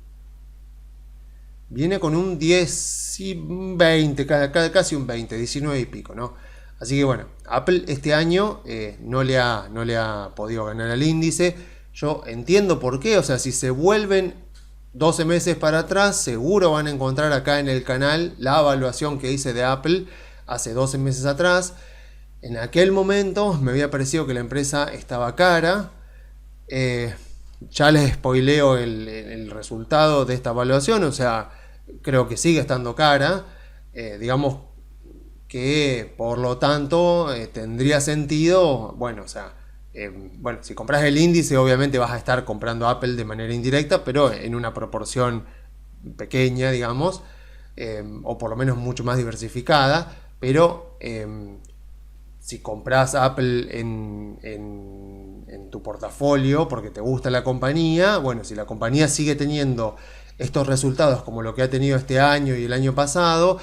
Viene con un 10 y 20, casi un 20, 19 y pico, ¿no? Así que bueno, Apple este año no le ha podido ganar al índice. Yo entiendo por qué, o sea, si se vuelven 12 meses para atrás, seguro van a encontrar acá en el canal la evaluación que hice de Apple hace 12 meses atrás. En aquel momento me había parecido que la empresa estaba cara. Ya les spoileo el resultado de esta evaluación, o sea, creo que sigue estando cara, digamos que por lo tanto tendría sentido, bueno, o sea, bueno, si compras el índice obviamente vas a estar comprando Apple de manera indirecta, pero en una proporción pequeña, digamos, o por lo menos mucho más diversificada, pero si compras Apple en tu portafolio porque te gusta la compañía, bueno, si la compañía sigue teniendo estos resultados como lo que ha tenido este año y el año pasado,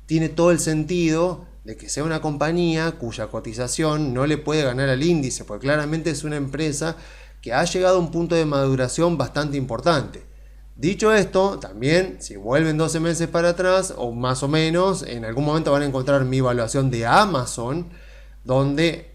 tiene todo el sentido de que sea una compañía cuya cotización no le puede ganar al índice, porque claramente es una empresa que ha llegado a un punto de maduración bastante importante. Dicho esto, también si vuelven 12 meses para atrás o más o menos, en algún momento van a encontrar mi evaluación de Amazon, donde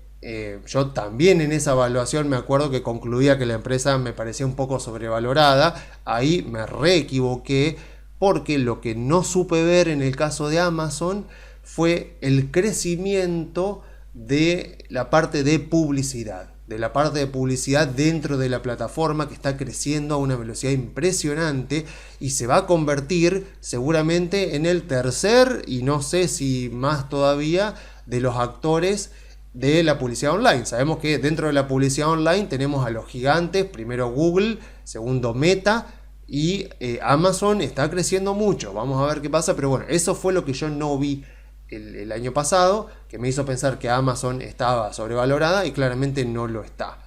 yo también en esa evaluación me acuerdo que concluía que la empresa me parecía un poco sobrevalorada. Ahí me reequivoqué porque lo que no supe ver en el caso de Amazon fue el crecimiento de la parte de publicidad. De la parte de publicidad dentro de la plataforma, que está creciendo a una velocidad impresionante y se va a convertir seguramente en el tercer, y no sé si más todavía, de los actores de la publicidad online. Sabemos que dentro de la publicidad online tenemos a los gigantes, primero Google, segundo Meta, y Amazon está creciendo mucho. Vamos a ver qué pasa, pero bueno, eso fue lo que yo no vi el año pasado, que me hizo pensar que Amazon estaba sobrevalorada y claramente no lo está.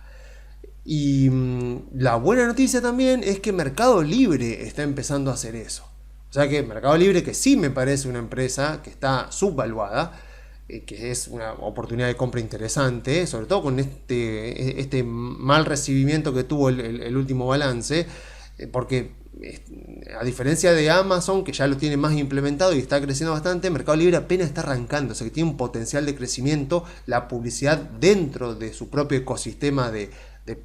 Y la buena noticia también es que Mercado Libre está empezando a hacer eso. O sea que Mercado Libre, que sí me parece una empresa que está subvaluada, que es una oportunidad de compra interesante, sobre todo con este mal recibimiento que tuvo el último balance, porque a diferencia de Amazon, que ya lo tiene más implementado y está creciendo bastante, Mercado Libre apenas está arrancando, o sea que tiene un potencial de crecimiento, la publicidad dentro de su propio ecosistema de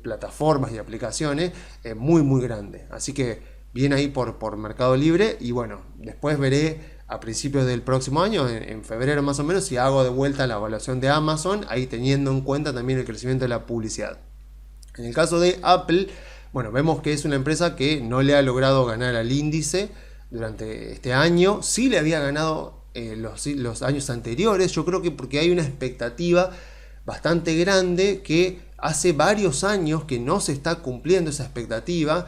plataformas y aplicaciones, muy muy grande. Así que viene ahí por Mercado Libre y bueno, después veré a principios del próximo año, en febrero más o menos, si hago de vuelta la evaluación de Amazon, ahí teniendo en cuenta también el crecimiento de la publicidad. En el caso de Apple, bueno, vemos que es una empresa que no le ha logrado ganar al índice durante este año. Sí le había ganado los años anteriores. Yo creo que porque hay una expectativa bastante grande que hace varios años que no se está cumpliendo esa expectativa.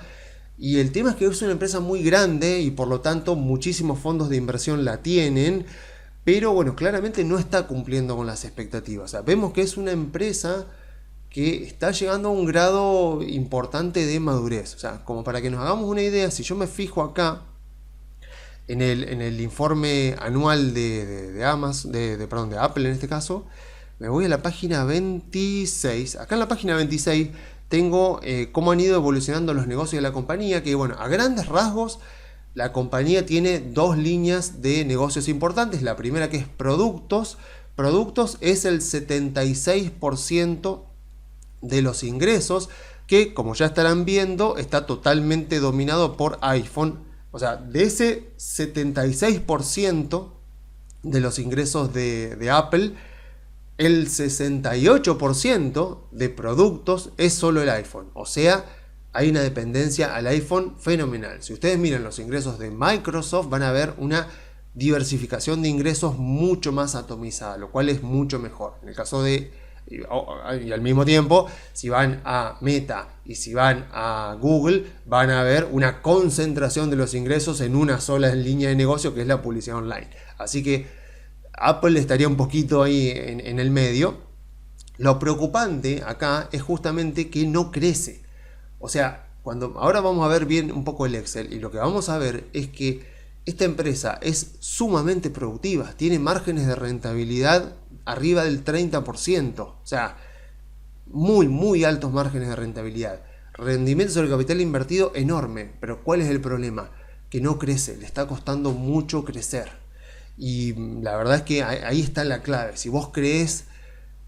Y el tema es que es una empresa muy grande y por lo tanto muchísimos fondos de inversión la tienen. Pero bueno, claramente no está cumpliendo con las expectativas. O sea, vemos que es una empresa que está llegando a un grado importante de madurez. O sea, como para que nos hagamos una idea, si yo me fijo acá en el informe anual de Amazon, perdón, de Apple en este caso, me voy a la página 26. Acá en la página 26 tengo cómo han ido evolucionando los negocios de la compañía, que bueno, a grandes rasgos, la compañía tiene dos líneas de negocios importantes. La primera, que es productos. Productos es el 76% de los ingresos, que como ya estarán viendo está totalmente dominado por iPhone. O sea, de ese 76% de los ingresos de Apple, el 68% de productos es solo el iPhone. O sea, hay una dependencia al iPhone fenomenal. Si ustedes miran los ingresos de Microsoft, van a ver una diversificación de ingresos mucho más atomizada, lo cual es mucho mejor. En el caso de y al mismo tiempo, si van a Meta y si van a Google, van a ver una concentración de los ingresos en una sola línea de negocio, que es la publicidad online. Así que Apple estaría un poquito ahí en el medio. Lo preocupante acá es justamente que no crece. O sea, ahora vamos a ver bien un poco el Excel, y lo que vamos a ver es que esta empresa es sumamente productiva, tiene márgenes de rentabilidad arriba del 30%, o sea, muy, muy altos márgenes de rentabilidad. Rendimiento sobre capital invertido enorme, pero ¿cuál es el problema? Que no crece, le está costando mucho crecer. Y la verdad es que ahí está la clave. Si vos crees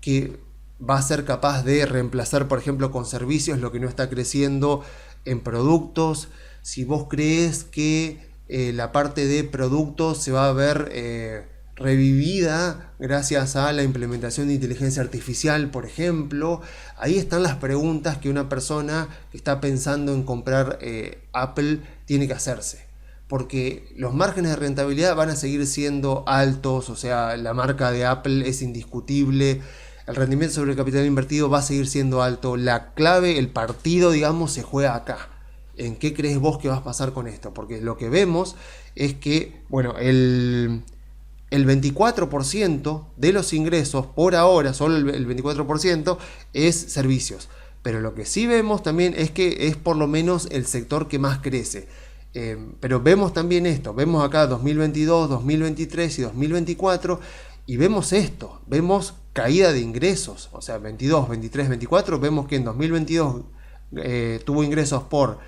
que va a ser capaz de reemplazar, por ejemplo, con servicios lo que no está creciendo en productos, si vos crees que la parte de productos se va a ver revivida gracias a la implementación de inteligencia artificial, por ejemplo, ahí están las preguntas que una persona que está pensando en comprar Apple tiene que hacerse. Porque los márgenes de rentabilidad van a seguir siendo altos, o sea, la marca de Apple es indiscutible, el rendimiento sobre el capital invertido va a seguir siendo alto, la clave, el partido, digamos, se juega acá. ¿En qué crees vos que va a pasar con esto? Porque lo que vemos es que, bueno, el 24% de los ingresos por ahora, solo el 24% es servicios. Pero lo que sí vemos también es que es por lo menos el sector que más crece. Pero vemos también esto, vemos acá 2022, 2023 y 2024 y vemos esto, vemos caída de ingresos, o sea, 22, 23, 24, vemos que en 2022 tuvo ingresos por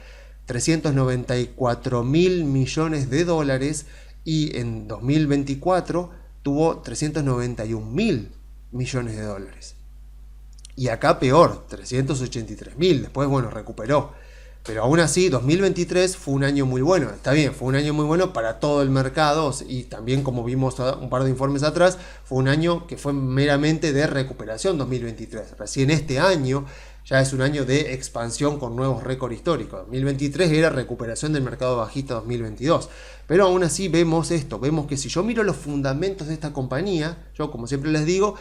394 mil millones de dólares y en 2024 tuvo 391 mil millones de dólares. Y acá peor, 383 mil, después bueno, recuperó. Pero aún así, 2023 fue un año muy bueno. Está bien, fue un año muy bueno para todo el mercado y también, como vimos un par de informes atrás, fue un año que fue meramente de recuperación 2023. Recién este año ya es un año de expansión con nuevos récords históricos. 2023 era recuperación del mercado bajista 2022. Pero aún así vemos esto, vemos que si yo miro los fundamentos de esta compañía, yo como siempre les digo,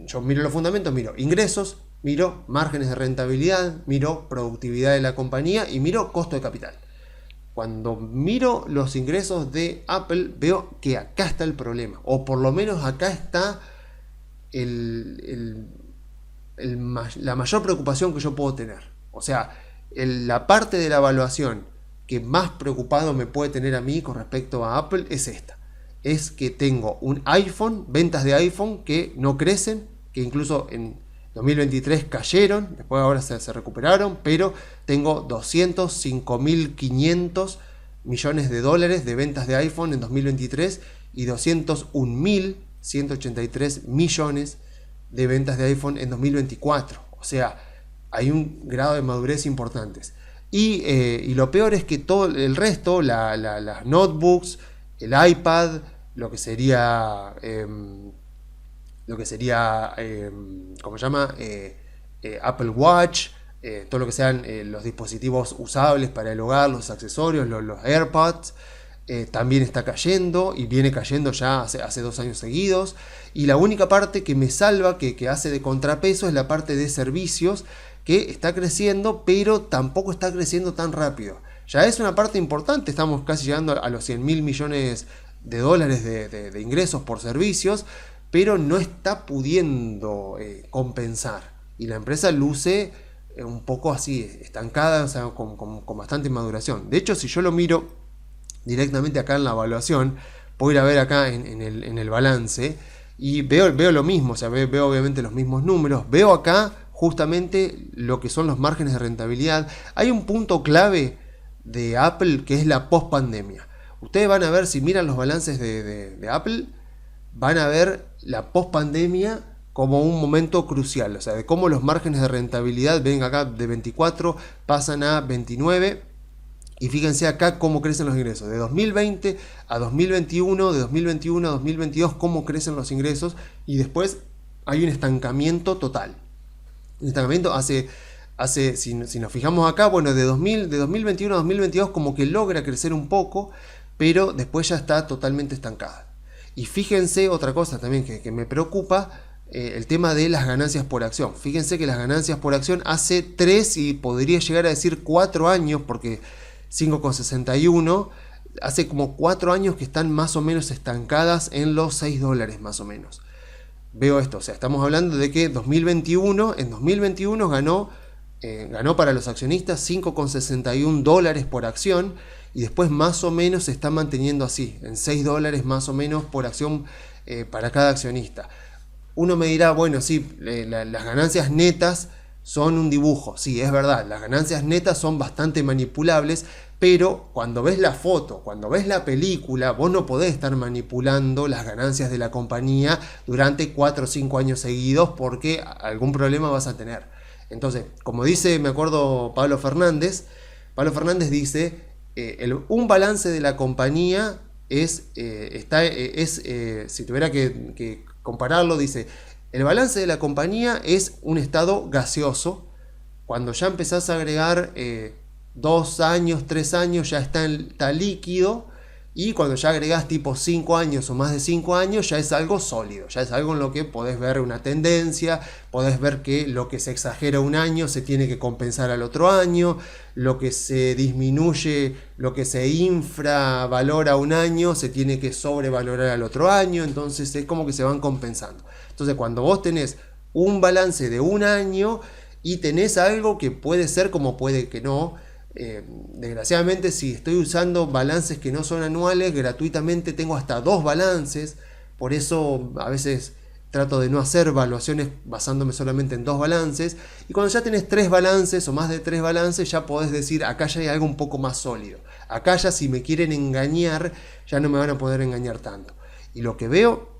yo miro los fundamentos, miro ingresos, miro márgenes de rentabilidad, miro productividad de la compañía y miro costo de capital. Cuando miro los ingresos de Apple, veo que acá está el problema, o por lo menos acá está la mayor preocupación que yo puedo tener. O sea, la parte de la evaluación que más preocupado me puede tener a mí con respecto a Apple es esta. Es que tengo un iPhone, ventas de iPhone que no crecen, que incluso en 2023 cayeron, después ahora se recuperaron, pero tengo 205.500 millones de dólares de ventas de iPhone en 2023 y 201.183 millones de ventas de iPhone en 2024. O sea, hay un grado de madurez importantes. Y lo peor es que todo el resto, las notebooks, el iPad, lo que sería, ¿cómo se llama? Apple Watch, todo lo que sean los dispositivos usables para el hogar, los accesorios, los AirPods, también está cayendo y viene cayendo ya hace 2 años seguidos. Y la única parte que me salva, que hace de contrapeso, es la parte de servicios, que está creciendo, pero tampoco está creciendo tan rápido. Ya es una parte importante, estamos casi llegando a los 100.000 millones de dólares de ingresos por servicios, pero no está pudiendo compensar. Y la empresa luce un poco así, estancada, o sea, con bastante maduración. De hecho, si yo lo miro directamente acá en la evaluación, puedo ir a ver acá en el balance y veo lo mismo, o sea, veo obviamente los mismos números, veo acá justamente lo que son los márgenes de rentabilidad. Hay un punto clave de Apple que es la post-pandemia. Ustedes van a ver, si miran los balances de Apple, van a ver la post-pandemia como un momento crucial, o sea, de cómo los márgenes de rentabilidad, ven acá, de 24 pasan a 29, y fíjense acá cómo crecen los ingresos, de 2020 a 2021, de 2021 a 2022, cómo crecen los ingresos, y después hay un estancamiento total. Un estancamiento si nos fijamos acá, bueno, de 2021 a 2022 como que logra crecer un poco, pero después ya está totalmente estancada. Y fíjense otra cosa también que me preocupa, el tema de las ganancias por acción. Fíjense que las ganancias por acción hace 3 y podría llegar a decir 4 años, porque 5,61, hace como 4 años que están más o menos estancadas en los $6 más o menos. Veo esto, o sea, estamos hablando de que en 2021 ganó para los accionistas $5,61 por acción, y después más o menos se está manteniendo así, en $6 más o menos por acción para cada accionista. Uno me dirá, bueno, sí, las ganancias netas son un dibujo. Sí, es verdad, las ganancias netas son bastante manipulables, pero cuando ves la foto, cuando ves la película, vos no podés estar manipulando las ganancias de la compañía durante 4 o 5 años seguidos, porque algún problema vas a tener. Entonces, como dice, me acuerdo, Pablo Fernández dice, un balance de la compañía si tuviera que compararlo, dice, el balance de la compañía es un estado gaseoso. Cuando ya empezás a agregar 2 años, 3 años, ya está líquido. Y cuando ya agregás tipo 5 años o más de 5 años, ya es algo sólido. Ya es algo en lo que podés ver una tendencia, podés ver que lo que se exagera un año se tiene que compensar al otro año, lo que se disminuye, lo que se infravalora un año, se tiene que sobrevalorar al otro año. Entonces es como que se van compensando. Entonces cuando vos tenés un balance de un año y tenés algo que puede ser como puede que no, desgraciadamente, si estoy usando balances que no son anuales, gratuitamente tengo hasta 2 balances. Por eso a veces trato de no hacer evaluaciones basándome solamente en 2 balances. Y cuando ya tenés 3 balances o más de 3 balances, ya podés decir, acá ya hay algo un poco más sólido. Acá ya, si me quieren engañar, ya no me van a poder engañar tanto. Y lo que veo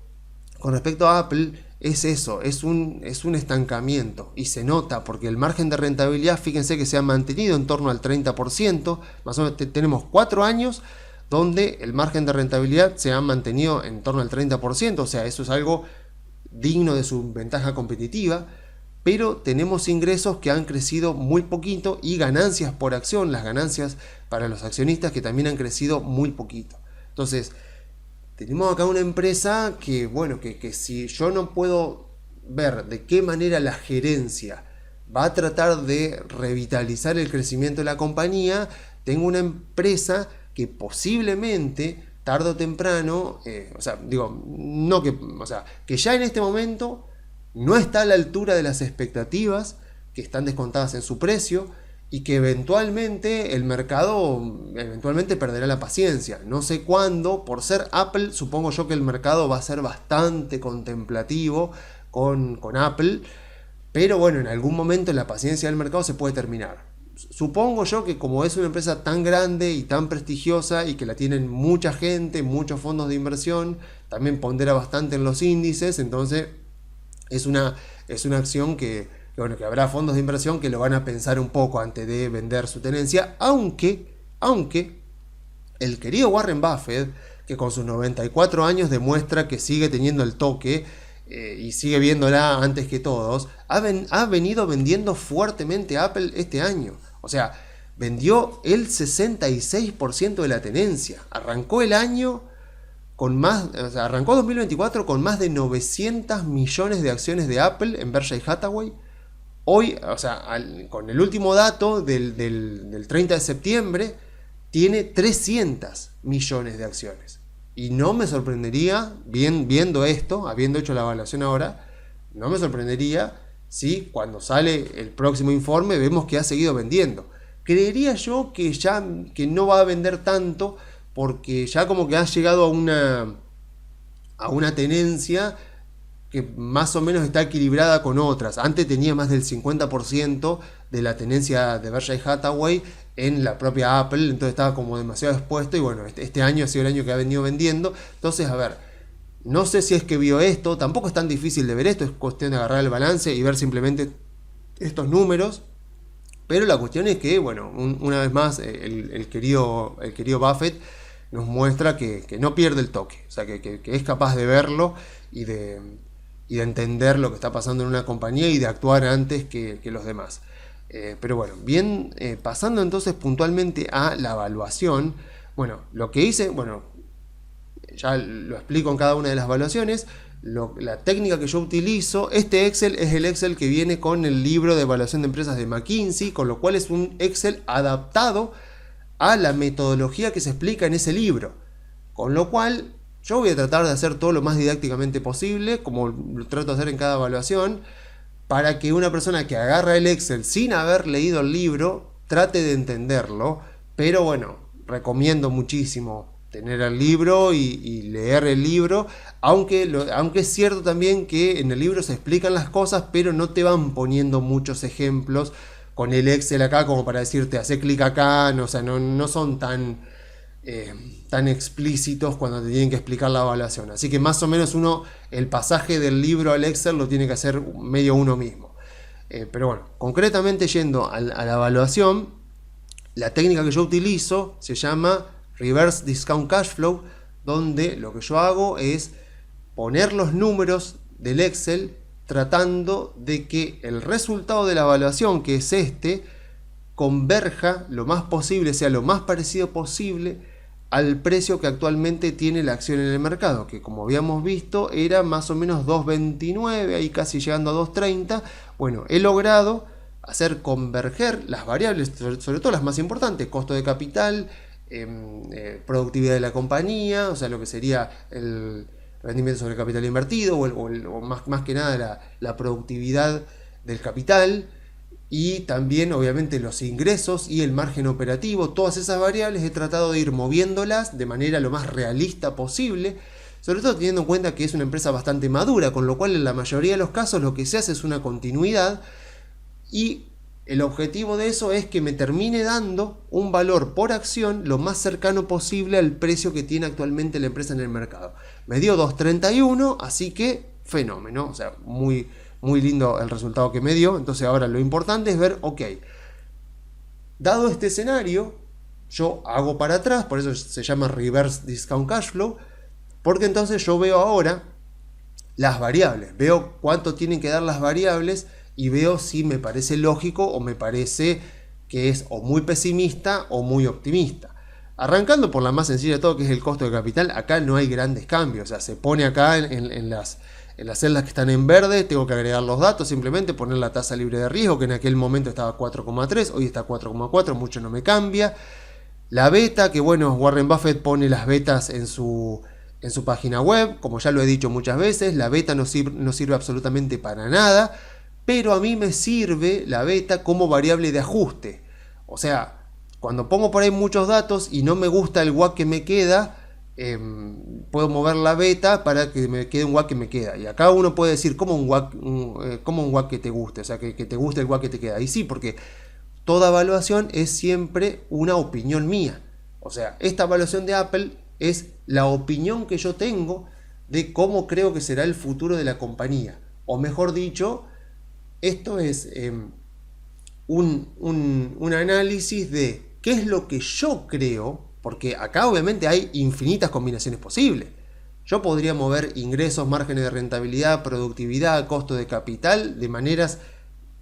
con respecto a Apple es eso, es un estancamiento, y se nota porque el margen de rentabilidad, fíjense que se ha mantenido en torno al 30%, más o menos tenemos 4 años donde el margen de rentabilidad se ha mantenido en torno al 30%, o sea, eso es algo digno de su ventaja competitiva, pero tenemos ingresos que han crecido muy poquito y ganancias por acción, las ganancias para los accionistas, que también han crecido muy poquito. Entonces, tenemos acá una empresa que, bueno, que si yo no puedo ver de qué manera la gerencia va a tratar de revitalizar el crecimiento de la compañía, tengo una empresa que posiblemente, tarde o temprano, que ya en este momento no está a la altura de las expectativas que están descontadas en su precio, y que eventualmente el mercado eventualmente perderá la paciencia. No sé cuándo, por ser Apple, supongo yo que el mercado va a ser bastante contemplativo con Apple, pero bueno, en algún momento la paciencia del mercado se puede terminar. Supongo yo que como es una empresa tan grande y tan prestigiosa y que la tienen mucha gente, muchos fondos de inversión, también pondera bastante en los índices, entonces es una acción bueno, que habrá fondos de inversión que lo van a pensar un poco antes de vender su tenencia, aunque el querido Warren Buffett, que con sus 94 años demuestra que sigue teniendo el toque y sigue viéndola antes que todos, ha venido vendiendo fuertemente Apple este año. O sea, vendió el 66% de la tenencia. Arrancó el año arrancó 2024 con más de 900 millones de acciones de Apple en Berkshire Hathaway. Hoy, o sea, con el último dato del 30 de septiembre, tiene 300 millones de acciones. Y no me sorprendería, viendo esto, habiendo hecho la evaluación ahora, no me sorprendería si cuando sale el próximo informe vemos que ha seguido vendiendo. Creería yo que no va a vender tanto, porque ya como que ha llegado a una tenencia que más o menos está equilibrada con otras. Antes tenía más del 50% de la tenencia de Berkshire Hathaway en la propia Apple, entonces estaba como demasiado expuesto y bueno, este año ha sido el año que ha venido vendiendo. Entonces, a ver, no sé si es que vio esto, tampoco es tan difícil de ver esto, es cuestión de agarrar el balance y ver simplemente estos números. Pero la cuestión es que, bueno, una vez más, el querido Buffett nos muestra que no pierde el toque, o sea, que es capaz de verlo y de entender lo que está pasando en una compañía y de actuar antes que los demás. Pero bueno, bien, pasando entonces puntualmente a la evaluación, bueno, lo que hice, bueno, ya lo explico en cada una de las evaluaciones. La técnica que yo utilizo, este Excel es el Excel que viene con el libro de evaluación de empresas de McKinsey, con lo cual es un Excel adaptado a la metodología que se explica en ese libro. Con lo cual, yo voy a tratar de hacer todo lo más didácticamente posible, como lo trato de hacer en cada evaluación, para que una persona que agarra el Excel sin haber leído el libro trate de entenderlo. Pero bueno, recomiendo muchísimo tener el libro y leer el libro, aunque es cierto también que en el libro se explican las cosas, pero no te van poniendo muchos ejemplos con el Excel acá como para decirte, hace clic acá, no, o sea, no son tan explícitos cuando te tienen que explicar la evaluación. Así que más o menos el pasaje del libro al Excel lo tiene que hacer medio uno mismo. Pero bueno, concretamente yendo a la evaluación, la técnica que yo utilizo se llama Reverse Discount Cash Flow, donde lo que yo hago es poner los números del Excel tratando de que el resultado de la evaluación, que es converja lo más posible, sea lo más parecido posible al precio que actualmente tiene la acción en el mercado, que como habíamos visto era más o menos 2.29, ahí casi llegando a 2.30. Bueno, he logrado hacer converger las variables, sobre todo las más importantes, costo de capital, productividad de la compañía, o sea, lo que sería el rendimiento sobre el capital invertido o más que nada la productividad del capital, y también obviamente los ingresos y el margen operativo. Todas esas variables he tratado de ir moviéndolas de manera lo más realista posible, sobre todo teniendo en cuenta que es una empresa bastante madura, con lo cual en la mayoría de los casos lo que se hace es una continuidad, y el objetivo de eso es que me termine dando un valor por acción lo más cercano posible al precio que tiene actualmente la empresa en el mercado. Me dio 2.31, así que fenómeno, o sea, muy lindo el resultado que me dio. Entonces ahora lo importante es ver, ok, dado este escenario, yo hago para atrás, por eso se llama Reverse Discount Cash Flow, porque entonces yo veo ahora las variables, veo cuánto tienen que dar las variables y veo si me parece lógico o me parece que es o muy pesimista o muy optimista. Arrancando por la más sencilla de todo, que es el costo de capital, acá no hay grandes cambios, o sea, se pone acá en las celdas que están en verde, tengo que agregar los datos, simplemente poner la tasa libre de riesgo, que en aquel momento estaba 4,3, hoy está 4,4, mucho no me cambia. La beta, que bueno, Warren Buffett pone las betas en su página web, como ya lo he dicho muchas veces, la beta no sirve absolutamente para nada, pero a mí me sirve la beta como variable de ajuste. O sea, cuando pongo por ahí muchos datos y no me gusta el WACC que me queda, puedo mover la beta para que me quede un WACC que me queda. Y acá uno puede decir, ¿cómo un WACC que te guste? O sea, que te guste el WACC que te queda. Y sí, porque toda evaluación es siempre una opinión mía. O sea, esta evaluación de Apple es la opinión que yo tengo de cómo creo que será el futuro de la compañía. O mejor dicho, esto es un análisis de qué es lo que yo creo, porque acá obviamente hay infinitas combinaciones posibles. Yo podría mover ingresos, márgenes de rentabilidad, productividad, costo de capital de maneras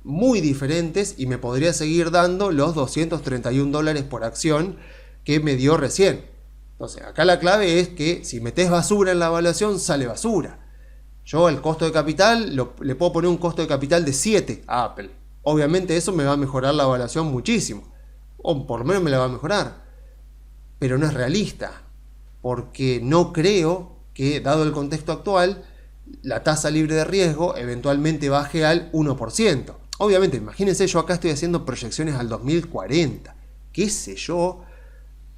muy diferentes y me podría seguir dando los $231 por acción que me dio recién. Entonces, acá la clave es que si metes basura en la evaluación, sale basura. Yo el costo de capital, le puedo poner un costo de capital de 7 a Apple. Obviamente eso me va a mejorar la evaluación muchísimo. O por lo menos me la va a mejorar. Pero no es realista. Porque no creo que, dado el contexto actual, la tasa libre de riesgo eventualmente baje al 1%. Obviamente, imagínense, yo acá estoy haciendo proyecciones al 2040. ¿Qué sé yo?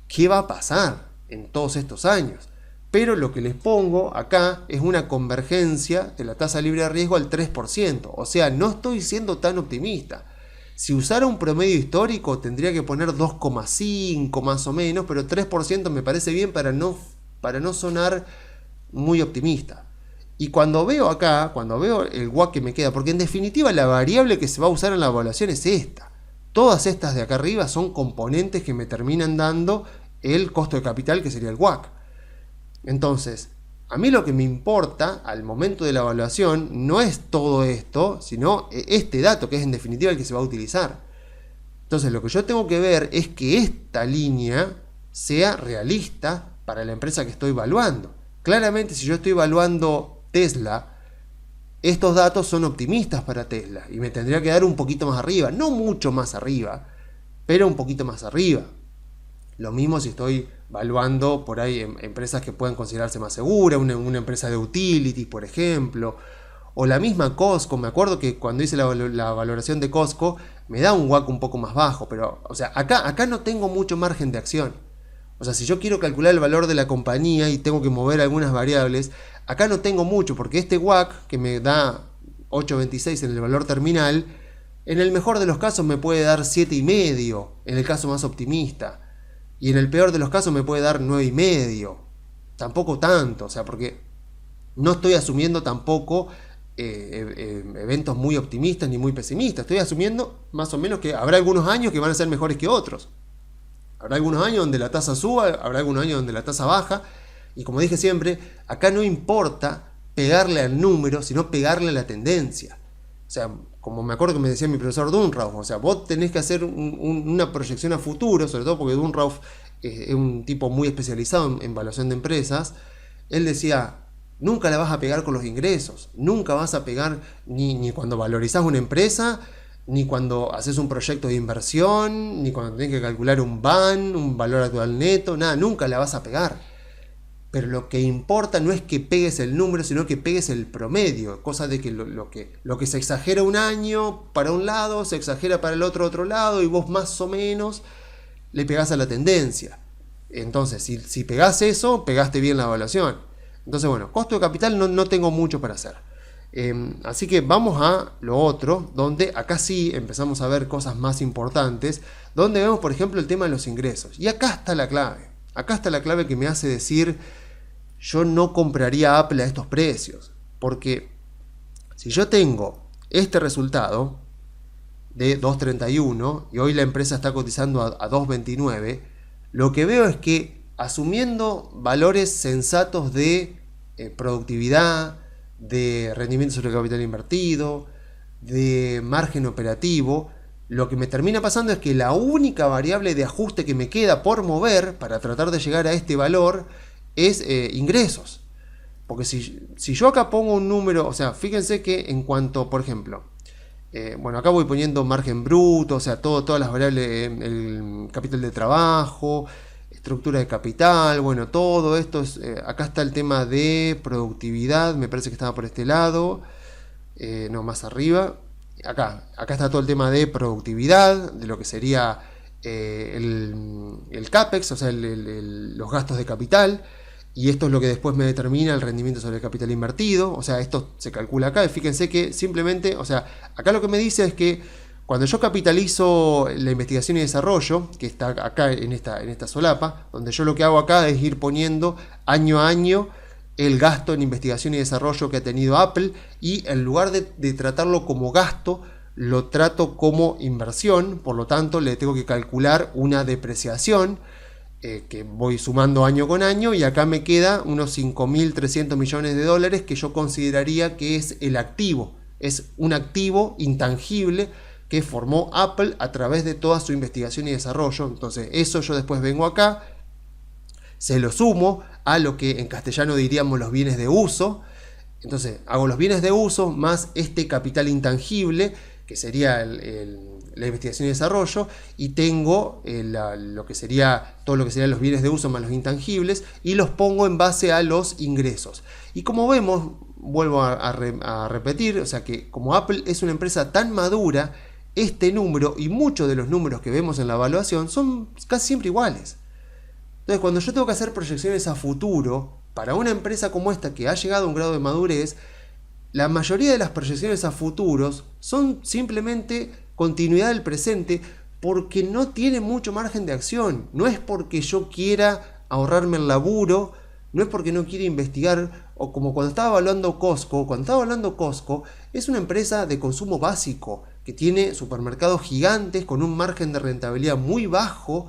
¿Qué va a pasar en todos estos años? Pero lo que les pongo acá es una convergencia de la tasa libre de riesgo al 3%. O sea, no estoy siendo tan optimista. Si usara un promedio histórico tendría que poner 2,5 más o menos, pero 3% me parece bien para no sonar muy optimista. Y cuando veo acá, cuando veo el WACC que me queda, porque en definitiva la variable que se va a usar en la evaluación es esta. Todas estas de acá arriba son componentes que me terminan dando el costo de capital, que sería el WACC. Entonces, a mí lo que me importa al momento de la evaluación no es todo esto, sino este dato, que es en definitiva el que se va a utilizar. Entonces, lo que yo tengo que ver es que esta línea sea realista para la empresa que estoy evaluando. Claramente, si yo estoy evaluando Tesla, estos datos son optimistas para Tesla y me tendría que dar un poquito más arriba, no mucho más arriba, pero un poquito más arriba. Lo mismo si estoy evaluando por ahí empresas que puedan considerarse más seguras, una empresa de utilities, por ejemplo, o la misma Costco. Me acuerdo que cuando hice la valoración de Costco me da un WACC un poco más bajo, pero o sea, acá no tengo mucho margen de acción. O sea, si yo quiero calcular el valor de la compañía y tengo que mover algunas variables, acá no tengo mucho, porque este WACC que me da 8,26 en el valor terminal, en el mejor de los casos me puede dar 7,5, en el caso más optimista. Y en el peor de los casos me puede dar 9,5. Tampoco tanto, o sea, porque no estoy asumiendo tampoco eventos muy optimistas ni muy pesimistas. Estoy asumiendo más o menos que habrá algunos años que van a ser mejores que otros. Habrá algunos años donde la tasa suba, habrá algunos años donde la tasa baja. Y como dije siempre, acá no importa pegarle al número, sino pegarle a la tendencia. O sea, como me acuerdo que me decía mi profesor Dunrauf, o sea, vos tenés que hacer una proyección a futuro, sobre todo porque Dunrauf es un tipo muy especializado en evaluación de empresas. Él decía, nunca la vas a pegar con los ingresos, nunca vas a pegar ni cuando valorizás una empresa, ni cuando haces un proyecto de inversión, ni cuando tenés que calcular un BAN, un valor actual neto, nada, nunca la vas a pegar. Pero lo que importa no es que pegues el número, sino que pegues el promedio. Cosa de que lo que se exagera un año para un lado, se exagera para el otro lado, y vos más o menos le pegás a la tendencia. Entonces, si pegás eso, pegaste bien la evaluación. Entonces, bueno, costo de capital no tengo mucho para hacer. Así que vamos a lo otro, donde acá sí empezamos a ver cosas más importantes, donde vemos, por ejemplo, el tema de los ingresos. Y acá está la clave. Acá está la clave que me hace decir, yo no compraría Apple a estos precios. Porque si yo tengo este resultado de 2.31 y hoy la empresa está cotizando a 2.29, lo que veo es que asumiendo valores sensatos de productividad, de rendimiento sobre el capital invertido, de margen operativo, lo que me termina pasando es que la única variable de ajuste que me queda por mover para tratar de llegar a este valor es ingresos. Porque si yo acá pongo un número, o sea, fíjense que en cuanto, por ejemplo, bueno, acá voy poniendo margen bruto, o sea, todas las variables, el capital de trabajo, estructura de capital, bueno, todo esto es, acá está el tema de productividad, me parece que estaba por este lado, no, más arriba, acá está todo el tema de productividad, de lo que sería el CAPEX, o sea, los gastos de capital, y esto es lo que después me determina el rendimiento sobre el capital invertido. O sea, esto se calcula acá. Fíjense que simplemente, o sea, acá lo que me dice es que cuando yo capitalizo la investigación y desarrollo, que está acá en esta solapa, donde yo lo que hago acá es ir poniendo año a año el gasto en investigación y desarrollo que ha tenido Apple, y en lugar de tratarlo como gasto, lo trato como inversión. Por lo tanto, le tengo que calcular una depreciación que voy sumando año con año, y acá me queda unos 5.300 millones de dólares que yo consideraría que es el activo. Es un activo intangible que formó Apple a través de toda su investigación y desarrollo. Entonces eso yo después vengo acá, se lo sumo a lo que en castellano diríamos los bienes de uso. Entonces hago los bienes de uso más este capital intangible, que sería la investigación y desarrollo, y tengo lo que sería todo lo que serían los bienes de uso más los intangibles, y los pongo en base a los ingresos. Y como vemos, vuelvo a repetir, o sea que como Apple es una empresa tan madura, este número y muchos de los números que vemos en la evaluación son casi siempre iguales. Entonces, cuando yo tengo que hacer proyecciones a futuro para una empresa como esta que ha llegado a un grado de madurez, la mayoría de las proyecciones a futuros son simplemente continuidad del presente, porque no tiene mucho margen de acción. No es porque yo quiera ahorrarme el laburo, no es porque no quiera investigar, o como cuando estaba evaluando Costco. Cuando estaba evaluando Costco, es una empresa de consumo básico que tiene supermercados gigantes con un margen de rentabilidad muy bajo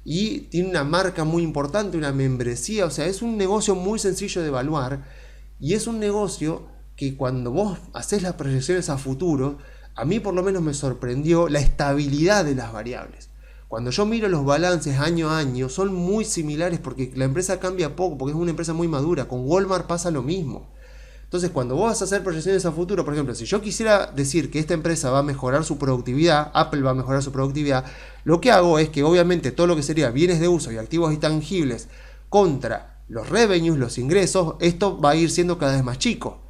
y tiene una marca muy importante, una membresía. O sea, es un negocio muy sencillo de evaluar, y es un negocio que cuando vos haces las proyecciones a futuro, a mí por lo menos me sorprendió la estabilidad de las variables. Cuando yo miro los balances año a año, son muy similares porque la empresa cambia poco, porque es una empresa muy madura. Con Walmart pasa lo mismo. Entonces, cuando vos vas a hacer proyecciones a futuro, por ejemplo, si yo quisiera decir que esta empresa va a mejorar su productividad, Apple va a mejorar su productividad, lo que hago es que obviamente todo lo que sería bienes de uso y activos intangibles contra los revenues, los ingresos, esto va a ir siendo cada vez más chico.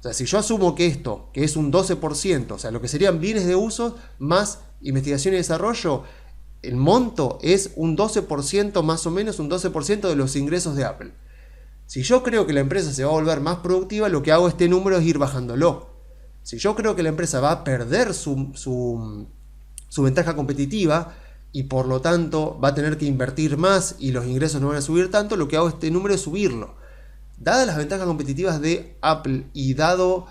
O sea, si yo asumo que esto, que es un 12%, o sea, lo que serían bienes de uso más investigación y desarrollo, el monto es un 12%, más o menos un 12% de los ingresos de Apple. Si yo creo que la empresa se va a volver más productiva, lo que hago este número es ir bajándolo. Si yo creo que la empresa va a perder su ventaja competitiva y por lo tanto va a tener que invertir más y los ingresos no van a subir tanto, lo que hago este número es subirlo. Dadas las ventajas competitivas de Apple y dado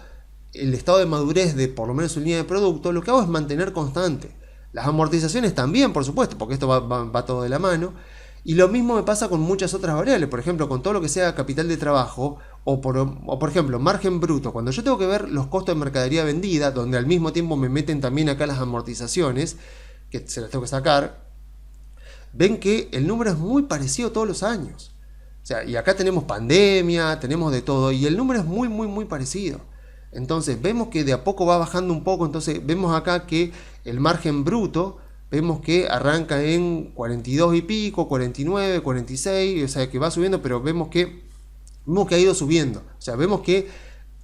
el estado de madurez de por lo menos su línea de producto, lo que hago es mantener constante. Las amortizaciones también, por supuesto, porque esto va todo de la mano. Y lo mismo me pasa con muchas otras variables, por ejemplo, con todo lo que sea capital de trabajo o por ejemplo, margen bruto. Cuando yo tengo que ver los costos de mercadería vendida, donde al mismo tiempo me meten también acá las amortizaciones, que se las tengo que sacar, ven que el número es muy parecido todos los años. O sea, y acá tenemos pandemia, tenemos de todo, y el número es muy, muy, muy parecido. Entonces, vemos que de a poco va bajando un poco. Entonces, vemos acá que el margen bruto, vemos que arranca en 42 y pico, 49, 46, o sea, que va subiendo, pero vemos que ha ido subiendo. O sea, vemos que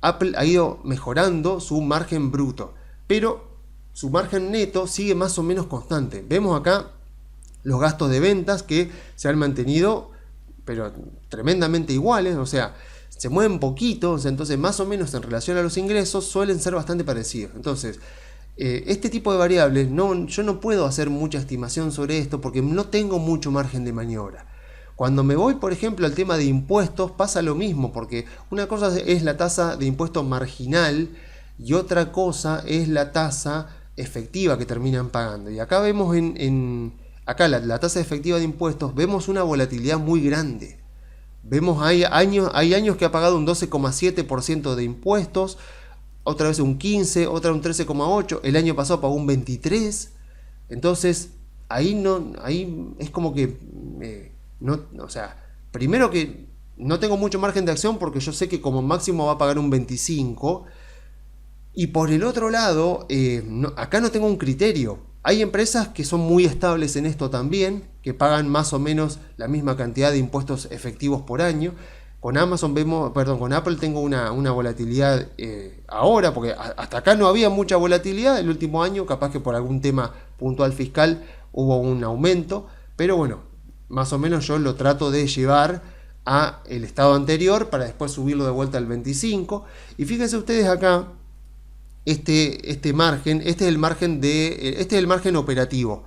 Apple ha ido mejorando su margen bruto, pero su margen neto sigue más o menos constante. Vemos acá los gastos de ventas que se han mantenido, pero tremendamente iguales, o sea, se mueven poquito, o sea, entonces más o menos en relación a los ingresos suelen ser bastante parecidos. Entonces, este tipo de variables, yo no puedo hacer mucha estimación sobre esto porque no tengo mucho margen de maniobra. Cuando me voy, por ejemplo, al tema de impuestos, pasa lo mismo, porque una cosa es la tasa de impuesto marginal y otra cosa es la tasa efectiva que terminan pagando. Y acá vemos acá la tasa efectiva de impuestos, vemos una volatilidad muy grande. Vemos hay años que ha pagado un 12,7% de impuestos, otra vez un 15, otra un 13,8, el año pasado pagó un 23. Entonces, ahí es como que o sea, primero que no tengo mucho margen de acción porque yo sé que como máximo va a pagar un 25. Y por el otro lado, acá no tengo un criterio. Hay empresas que son muy estables en esto también, que pagan más o menos la misma cantidad de impuestos efectivos por año. Con con Apple tengo una volatilidad ahora, porque hasta acá no había mucha volatilidad el último año, capaz que por algún tema puntual fiscal hubo un aumento, pero bueno, más o menos yo lo trato de llevar a el estado anterior para después subirlo de vuelta al 25. Y fíjense ustedes acá, este margen, este es el margen operativo.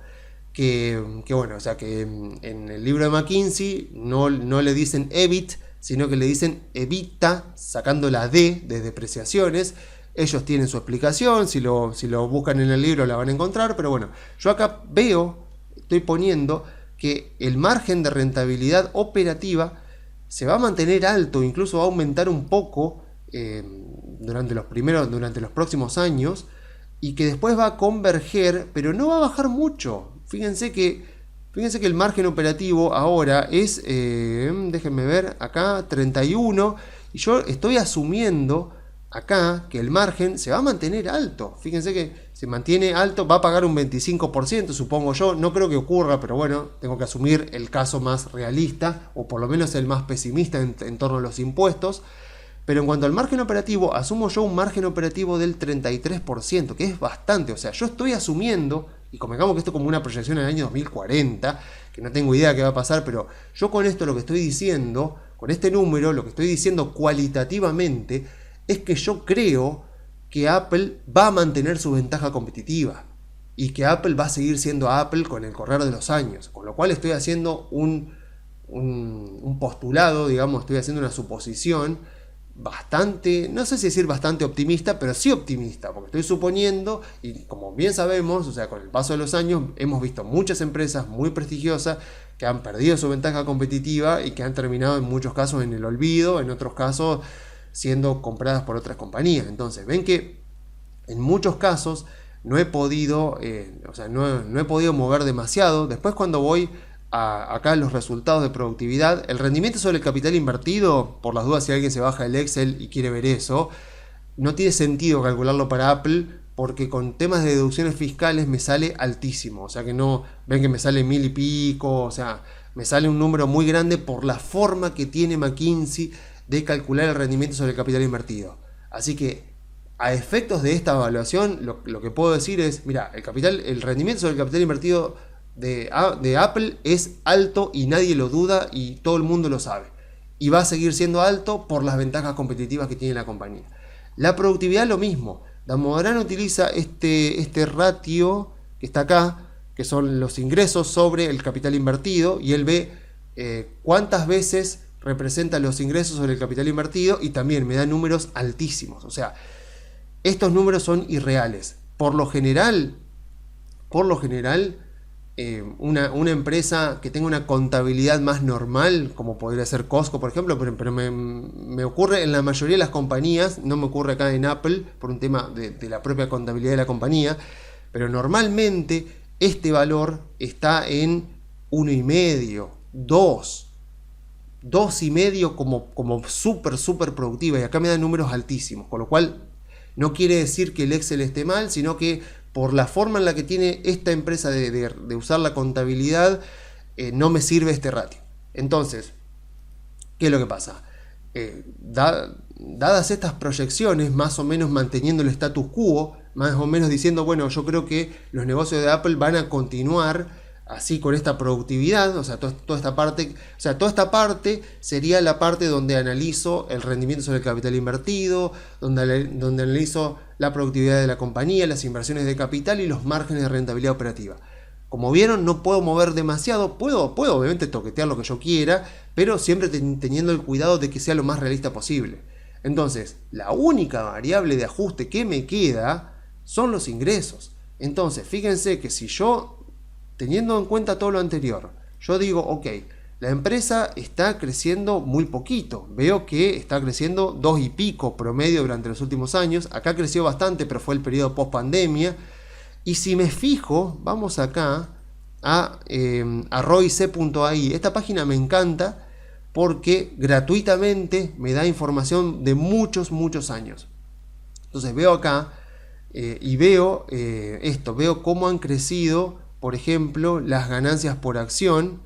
Que bueno, o sea que en el libro de McKinsey no le dicen EBIT, sino que le dicen EBITDA, sacando la D de depreciaciones. Ellos tienen su explicación, si lo buscan en el libro la van a encontrar, pero bueno, yo acá estoy poniendo que el margen de rentabilidad operativa se va a mantener alto, incluso va a aumentar un poco durante los próximos años, y que después va a converger, pero no va a bajar mucho. Fíjense que el margen operativo ahora es, déjenme ver, acá 31, y yo estoy asumiendo acá que el margen se va a mantener alto. Fíjense que se mantiene alto, va a pagar un 25%, supongo yo. No creo que ocurra, pero bueno, tengo que asumir el caso más realista, o por lo menos el más pesimista en torno a los impuestos. Pero en cuanto al margen operativo, asumo yo un margen operativo del 33%, que es bastante. O sea, yo estoy asumiendo, y convengamos que esto es como una proyección en el año 2040, que no tengo idea de qué va a pasar, pero yo con esto lo que estoy diciendo, con este número, lo que estoy diciendo cualitativamente, es que yo creo que Apple va a mantener su ventaja competitiva y que Apple va a seguir siendo Apple con el correr de los años. Con lo cual estoy haciendo un postulado, digamos, estoy haciendo una suposición bastante, no sé si decir bastante optimista, pero sí optimista, porque estoy suponiendo, y como bien sabemos, o sea, con el paso de los años hemos visto muchas empresas muy prestigiosas que han perdido su ventaja competitiva y que han terminado en muchos casos en el olvido, en otros casos siendo compradas por otras compañías. Entonces ven que en muchos casos no he podido no he podido mover demasiado. Después, cuando voy acá los resultados de productividad, el rendimiento sobre el capital invertido, por las dudas si alguien se baja el Excel y quiere ver eso, no tiene sentido calcularlo para Apple, porque con temas de deducciones fiscales me sale altísimo. O sea que no, ven que me sale 1000 y pico, o sea, me sale un número muy grande por la forma que tiene McKinsey de calcular el rendimiento sobre el capital invertido. Así que a efectos de esta evaluación, lo que puedo decir es, mira, el rendimiento sobre el capital invertido de Apple es alto y nadie lo duda y todo el mundo lo sabe. Y va a seguir siendo alto por las ventajas competitivas que tiene la compañía. La productividad lo mismo. Damodaran utiliza este ratio que está acá, que son los ingresos sobre el capital invertido, y él ve cuántas veces representa los ingresos sobre el capital invertido, y también me da números altísimos. O sea, estos números son irreales. Por lo general, una empresa que tenga una contabilidad más normal, como podría ser Costco, por ejemplo, pero me ocurre en la mayoría de las compañías, no me ocurre acá en Apple, por un tema de la propia contabilidad de la compañía, pero normalmente este valor está en 1,5, 2,5 como súper productiva, y acá me dan números altísimos, con lo cual no quiere decir que el Excel esté mal, sino que por la forma en la que tiene esta empresa de usar la contabilidad, no me sirve este ratio. Entonces, ¿qué es lo que pasa? Dadas estas proyecciones, más o menos manteniendo el status quo, más o menos diciendo, bueno, yo creo que los negocios de Apple van a continuar así con esta productividad, o sea, toda esta parte sería la parte donde analizo el rendimiento sobre el capital invertido, donde analizo la productividad de la compañía, las inversiones de capital y los márgenes de rentabilidad operativa. Como vieron, no puedo mover demasiado, puedo obviamente toquetear lo que yo quiera, pero siempre teniendo el cuidado de que sea lo más realista posible. Entonces, la única variable de ajuste que me queda son los ingresos. Entonces, fíjense que si yo, teniendo en cuenta todo lo anterior, yo digo, ok, la empresa está creciendo muy poquito. Veo que está creciendo 2 y pico promedio durante los últimos años. Acá creció bastante, pero fue el periodo post pandemia. Y si me fijo, vamos acá a roic.ai. Esta página me encanta porque gratuitamente me da información de muchos años. Entonces veo acá y veo veo cómo han crecido, por ejemplo, las ganancias por acción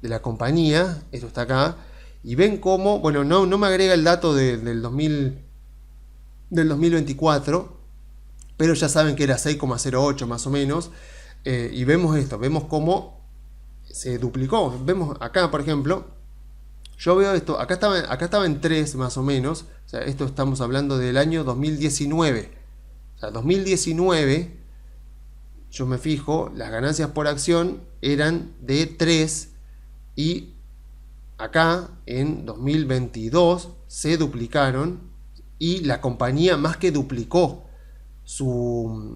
de la compañía. Esto está acá. Y ven cómo, bueno, no me agrega el dato del 2024, pero ya saben que era 6,08 más o menos. Y vemos esto, vemos cómo se duplicó. Vemos acá, por ejemplo, yo veo esto, acá estaba en 3 más o menos, o sea, esto estamos hablando del año 2019. O sea, 2019, yo me fijo, las ganancias por acción eran de 3 y acá en 2022 se duplicaron y la compañía más que duplicó su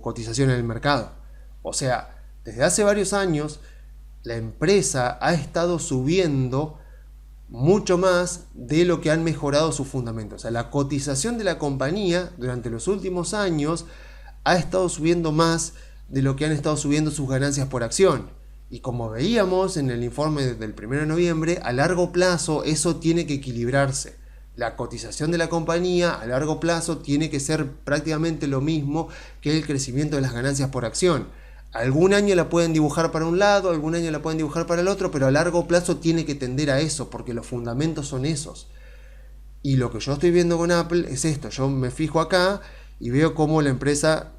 cotización en el mercado. O sea, desde hace varios años la empresa ha estado subiendo mucho más de lo que han mejorado sus fundamentos. O sea, la cotización de la compañía durante los últimos años ha estado subiendo más de lo que han estado subiendo sus ganancias por acción. Y como veíamos en el informe del 1 de noviembre, a largo plazo eso tiene que equilibrarse. La cotización de la compañía a largo plazo tiene que ser prácticamente lo mismo que el crecimiento de las ganancias por acción. Algún año la pueden dibujar para un lado, algún año la pueden dibujar para el otro, pero a largo plazo tiene que tender a eso, porque los fundamentos son esos. Y lo que yo estoy viendo con Apple es esto. Yo me fijo acá y veo cómo la empresa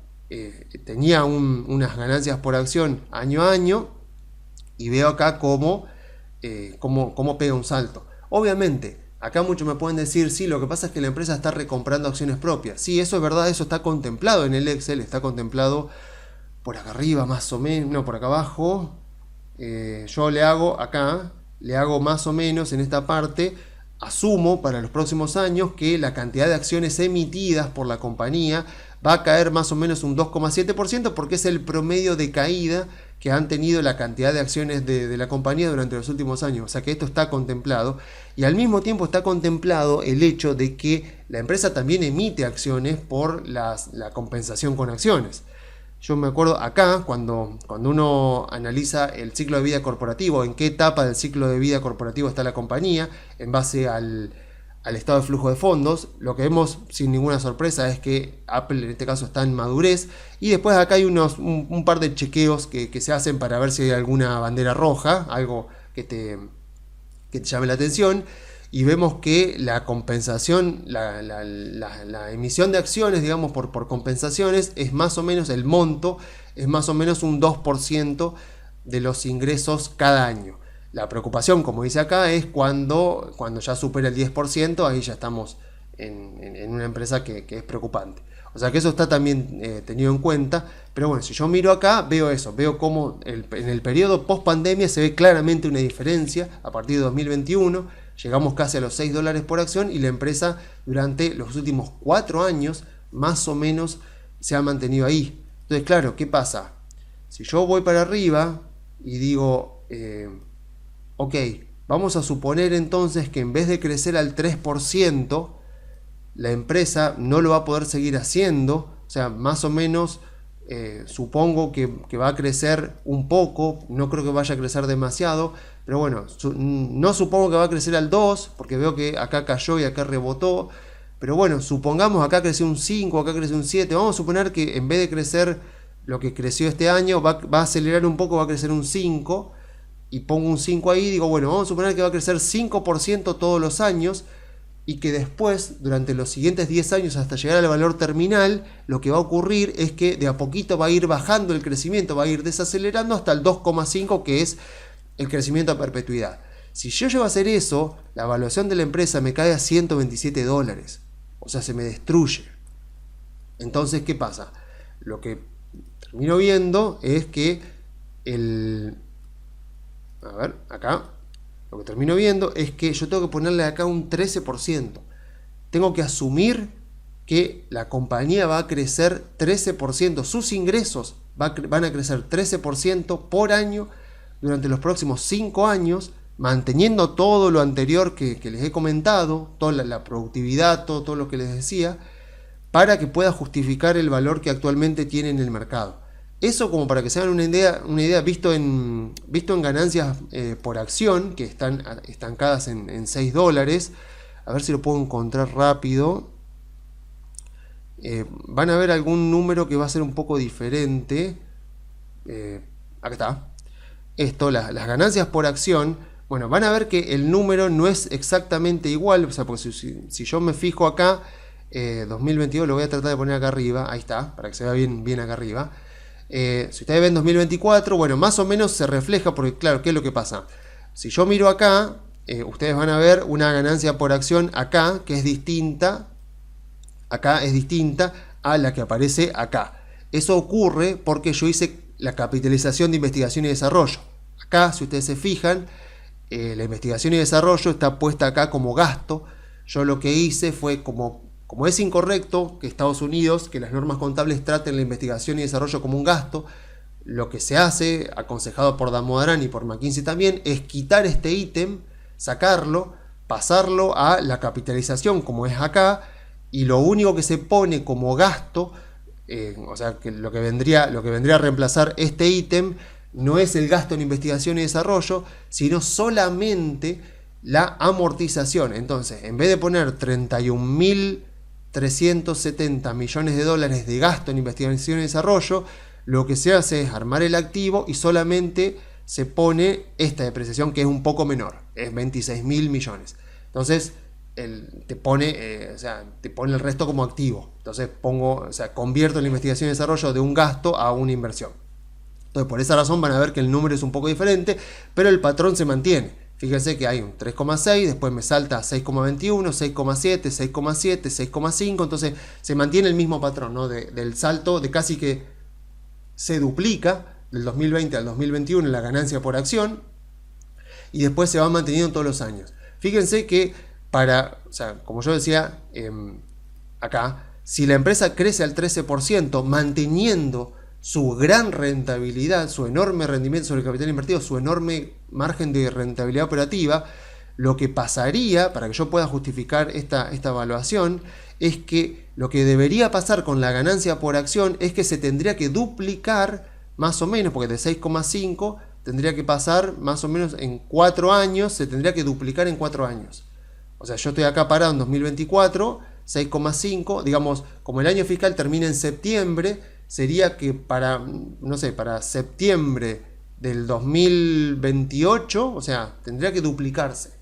tenía unas ganancias por acción año a año, y veo acá cómo pega un salto. Obviamente, acá muchos me pueden decir, sí, lo que pasa es que la empresa está recomprando acciones propias. Sí, eso es verdad, eso está contemplado en el Excel, está contemplado por acá arriba más o menos, no, por acá abajo. Yo le hago acá, le hago más o menos en esta parte, asumo para los próximos años que la cantidad de acciones emitidas por la compañía va a caer más o menos un 2,7% porque es el promedio de caída que han tenido la cantidad de acciones de la compañía durante los últimos años. O sea que esto está contemplado y al mismo tiempo está contemplado el hecho de que la empresa también emite acciones por la compensación con acciones. Yo me acuerdo acá, cuando uno analiza el ciclo de vida corporativo, en qué etapa del ciclo de vida corporativo está la compañía, en base al estado de flujo de fondos, lo que vemos sin ninguna sorpresa es que Apple en este caso está en madurez, y después acá hay un par de chequeos que se hacen para ver si hay alguna bandera roja, algo que te llame la atención. Y vemos que la compensación, la emisión de acciones, digamos, por compensaciones, es más o menos el monto, es más o menos un 2% de los ingresos cada año. La preocupación, como dice acá, es cuando ya supera el 10%, ahí ya estamos en una empresa que es preocupante. O sea que eso está también tenido en cuenta. Pero bueno, si yo miro acá, veo eso, veo cómo en el periodo post pandemia se ve claramente una diferencia a partir de 2021. Llegamos casi a los $6 por acción y la empresa durante los últimos 4 años más o menos se ha mantenido ahí. Entonces, claro, ¿qué pasa? Si yo voy para arriba y digo, ok, vamos a suponer entonces que en vez de crecer al 3%, la empresa no lo va a poder seguir haciendo, o sea, más o menos supongo que va a crecer un poco, no creo que vaya a crecer demasiado, pero bueno, no supongo que va a crecer al 2, porque veo que acá cayó y acá rebotó, pero bueno, supongamos acá creció un 5, acá creció un 7, vamos a suponer que en vez de crecer lo que creció este año, va a acelerar un poco, va a crecer un 5, y pongo un 5 ahí, digo, bueno, vamos a suponer que va a crecer 5% todos los años, y que después, durante los siguientes 10 años hasta llegar al valor terminal, lo que va a ocurrir es que de a poquito va a ir bajando el crecimiento, va a ir desacelerando hasta el 2,5, que es el crecimiento a perpetuidad. Si yo llego a hacer eso, la evaluación de la empresa me cae a $127. O sea, se me destruye. Entonces, ¿qué pasa? Lo que termino viendo es que a ver, acá. Lo que termino viendo es que yo tengo que ponerle acá un 13%. Tengo que asumir que la compañía va a crecer 13%. Sus ingresos van a crecer 13% por año durante los próximos 5 años, manteniendo todo lo anterior que les he comentado, toda la productividad, todo lo que les decía, para que pueda justificar el valor que actualmente tiene en el mercado. Eso como para que se hagan una idea visto en ganancias por acción, que están estancadas en $6. A ver si lo puedo encontrar rápido. Van a ver algún número que va a ser un poco diferente. Acá está. Esto, las ganancias por acción. Bueno, van a ver que el número no es exactamente igual. O sea, porque si yo me fijo acá, 2022, lo voy a tratar de poner acá arriba, ahí está, para que se vea bien acá arriba. Si ustedes ven 2024, bueno, más o menos se refleja, porque claro, ¿qué es lo que pasa? Si yo miro acá, ustedes van a ver una ganancia por acción acá, que es distinta, acá es distinta a la que aparece acá. Eso ocurre porque yo hice la capitalización de investigación y desarrollo. Acá, si ustedes se fijan, la investigación y desarrollo está puesta acá como gasto. Yo lo que hice fue, como es incorrecto que Estados Unidos, que las normas contables traten la investigación y desarrollo como un gasto, lo que se hace, aconsejado por Damodaran y por McKinsey también, es quitar este ítem, sacarlo, pasarlo a la capitalización como es acá, y lo único que se pone como gasto, o sea, que lo que vendría a reemplazar este ítem, no es el gasto en investigación y desarrollo, sino solamente la amortización. Entonces, en vez de poner 31.370 millones de dólares de gasto en investigación y desarrollo, lo que se hace es armar el activo y solamente se pone esta depreciación, que es un poco menor, es 26.000 millones. Entonces, te pone el resto como activo. Entonces convierto la investigación y desarrollo de un gasto a una inversión. Entonces, por esa razón van a ver que el número es un poco diferente, pero el patrón se mantiene. Fíjense que hay un 3,6, después me salta a 6,21, 6,7, 6,7, 6,5, entonces se mantiene el mismo patrón, ¿no? Del salto de casi que se duplica del 2020 al 2021 la ganancia por acción, y después se va manteniendo todos los años. Fíjense que como yo decía acá, si la empresa crece al 13%, manteniendo su gran rentabilidad, su enorme rendimiento sobre el capital invertido, su enorme margen de rentabilidad operativa, lo que pasaría, para que yo pueda justificar esta evaluación, es que lo que debería pasar con la ganancia por acción es que se tendría que duplicar más o menos, porque de 6,5 tendría que pasar más o menos en 4 años, se tendría que duplicar en 4 años. O sea, yo estoy acá parado en 2024, 6,5, digamos, como el año fiscal termina en septiembre, sería que para septiembre del 2028, o sea, tendría que duplicarse.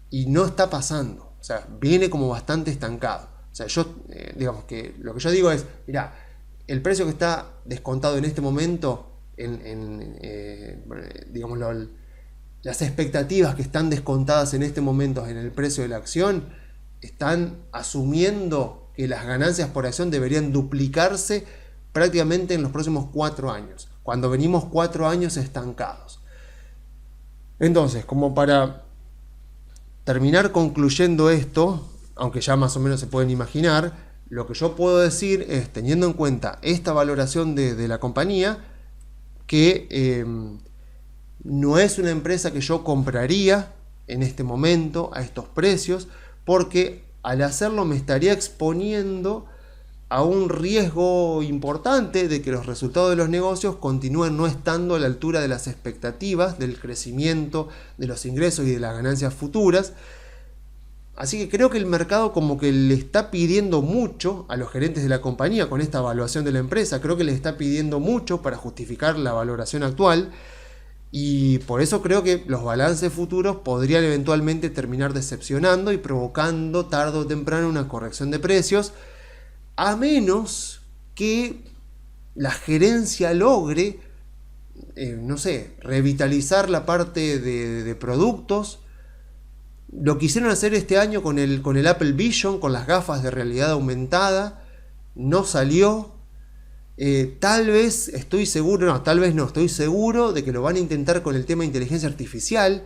Y no está pasando, o sea, viene como bastante estancado. O sea, digamos que lo que yo digo es, mirá, el precio que está descontado en este momento, digamos, las expectativas que están descontadas en este momento en el precio de la acción, están asumiendo que las ganancias por acción deberían duplicarse prácticamente en los próximos 4 años, cuando venimos 4 años estancados. Entonces, como para terminar concluyendo esto, aunque ya más o menos se pueden imaginar, lo que yo puedo decir es, teniendo en cuenta esta valoración de la compañía, que no es una empresa que yo compraría en este momento a estos precios, porque al hacerlo me estaría exponiendo a un riesgo importante de que los resultados de los negocios continúen no estando a la altura de las expectativas del crecimiento de los ingresos y de las ganancias futuras. Así que creo que el mercado como que le está pidiendo mucho a los gerentes de la compañía con esta evaluación de la empresa. Creo que les está pidiendo mucho para justificar la valoración actual. Y por eso creo que los balances futuros podrían eventualmente terminar decepcionando y provocando tarde o temprano una corrección de precios, a menos que la gerencia logre, revitalizar la parte de productos. Lo quisieron hacer este año con el Apple Vision, con las gafas de realidad aumentada, no salió. Tal vez estoy seguro de que lo van a intentar con el tema de inteligencia artificial.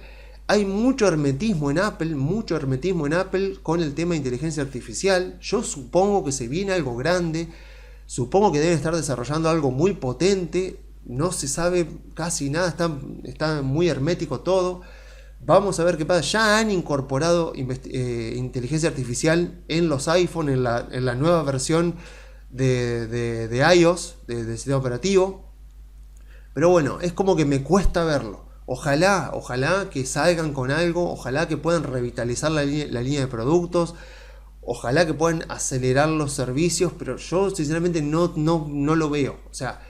Hay mucho hermetismo en Apple con el tema de inteligencia artificial. Yo supongo que se viene algo grande, supongo que deben estar desarrollando algo muy potente, no se sabe casi nada, está muy hermético todo. Vamos a ver qué pasa. Ya han incorporado inteligencia artificial en los iPhone, en la nueva versión de iOS, del sistema operativo. Pero bueno, es como que me cuesta verlo. Ojalá que salgan con algo, ojalá que puedan revitalizar la línea de productos, ojalá que puedan acelerar los servicios, pero yo sinceramente no lo veo. O sea,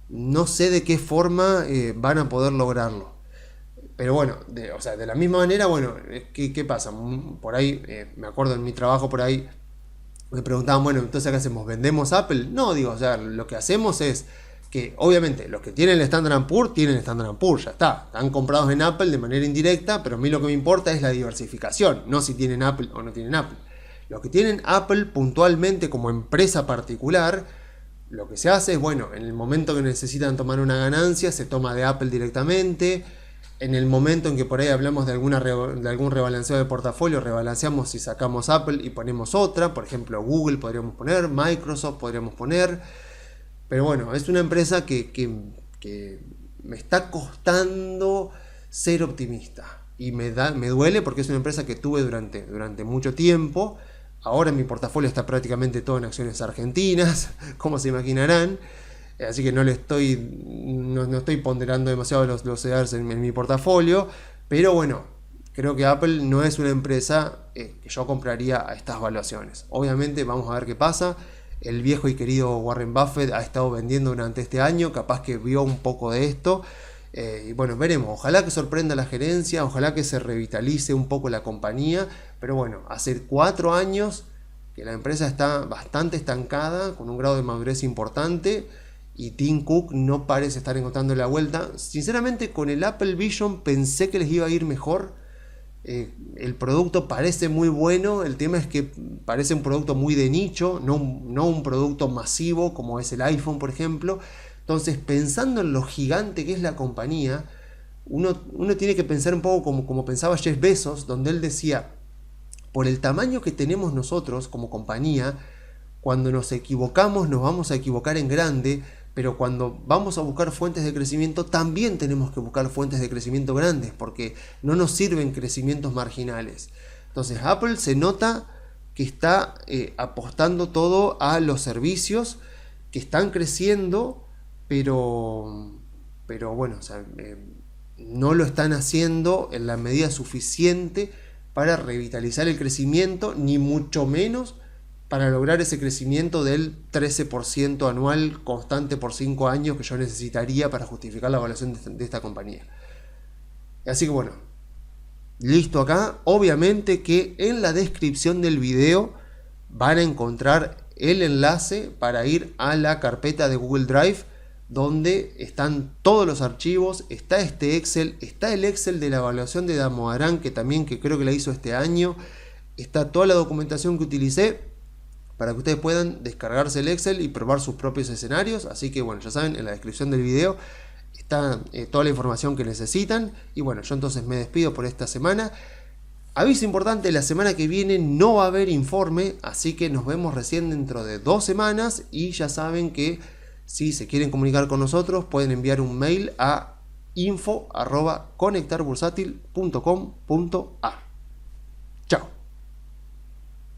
no sé de qué forma van a poder lograrlo. Pero bueno, de la misma manera, bueno, ¿qué pasa? Por ahí, me acuerdo en mi trabajo por ahí, Me preguntaban, bueno, entonces ¿qué hacemos? ¿Vendemos Apple? No, digo, o sea, lo que hacemos es que obviamente los que tienen el Standard & Poor's tienen el Standard & Poor's, ya está. Están comprados en Apple de manera indirecta, pero a mí lo que me importa es la diversificación, no si tienen Apple o no tienen Apple. Los que tienen Apple puntualmente como empresa particular, lo que se hace es, bueno, en el momento que necesitan tomar una ganancia, se toma de Apple directamente. En el momento en que por ahí hablamos de algún rebalanceo de portafolio, rebalanceamos y sacamos Apple y ponemos otra. Por ejemplo, Google podríamos poner, Microsoft podríamos poner. Pero bueno, es una empresa que me está costando ser optimista. Y me duele porque es una empresa que tuve durante mucho tiempo. Ahora mi portafolio está prácticamente todo en acciones argentinas, como se imaginarán. Así que no estoy ponderando demasiado los CEDARs en mi portafolio. Pero bueno, creo que Apple no es una empresa que yo compraría a estas valuaciones. Obviamente vamos a ver qué pasa. El viejo y querido Warren Buffett ha estado vendiendo durante este año, capaz que vio un poco de esto. Y bueno, veremos. Ojalá que sorprenda la gerencia, ojalá que se revitalice un poco la compañía. Pero bueno, hace 4 años que la empresa está bastante estancada, con un grado de madurez importante. Y Tim Cook no parece estar encontrando la vuelta. Sinceramente, con el Apple Vision pensé que les iba a ir mejor. El producto parece muy bueno. El tema es que parece un producto muy de nicho, no un producto masivo como es el iPhone, por ejemplo. Entonces, pensando en lo gigante que es la compañía, uno tiene que pensar un poco como pensaba Jeff Bezos, donde él decía, por el tamaño que tenemos nosotros como compañía, cuando nos equivocamos nos vamos a equivocar en grande, pero cuando vamos a buscar fuentes de crecimiento también tenemos que buscar fuentes de crecimiento grandes, porque no nos sirven crecimientos marginales. Entonces Apple se nota que está apostando todo a los servicios que están creciendo, pero bueno, o sea, no lo están haciendo en la medida suficiente para revitalizar el crecimiento, ni mucho menos para lograr ese crecimiento del 13% anual constante por 5 años que yo necesitaría para justificar la evaluación de esta compañía. Así que bueno, listo acá. Obviamente que en la descripción del video van a encontrar el enlace para ir a la carpeta de Google Drive, donde están todos los archivos, está este Excel, está el Excel de la evaluación de Damodaran, que creo que la hizo este año, está toda la documentación que utilicé para que ustedes puedan descargarse el Excel y probar sus propios escenarios. Así que bueno, ya saben, en la descripción del video está toda la información que necesitan. Y bueno, yo entonces me despido por esta semana. Aviso importante, la semana que viene no va a haber informe, así que nos vemos recién dentro de 2 semanas. Y ya saben que si se quieren comunicar con nosotros, pueden enviar un mail a info@conectarbursátil.com.ar.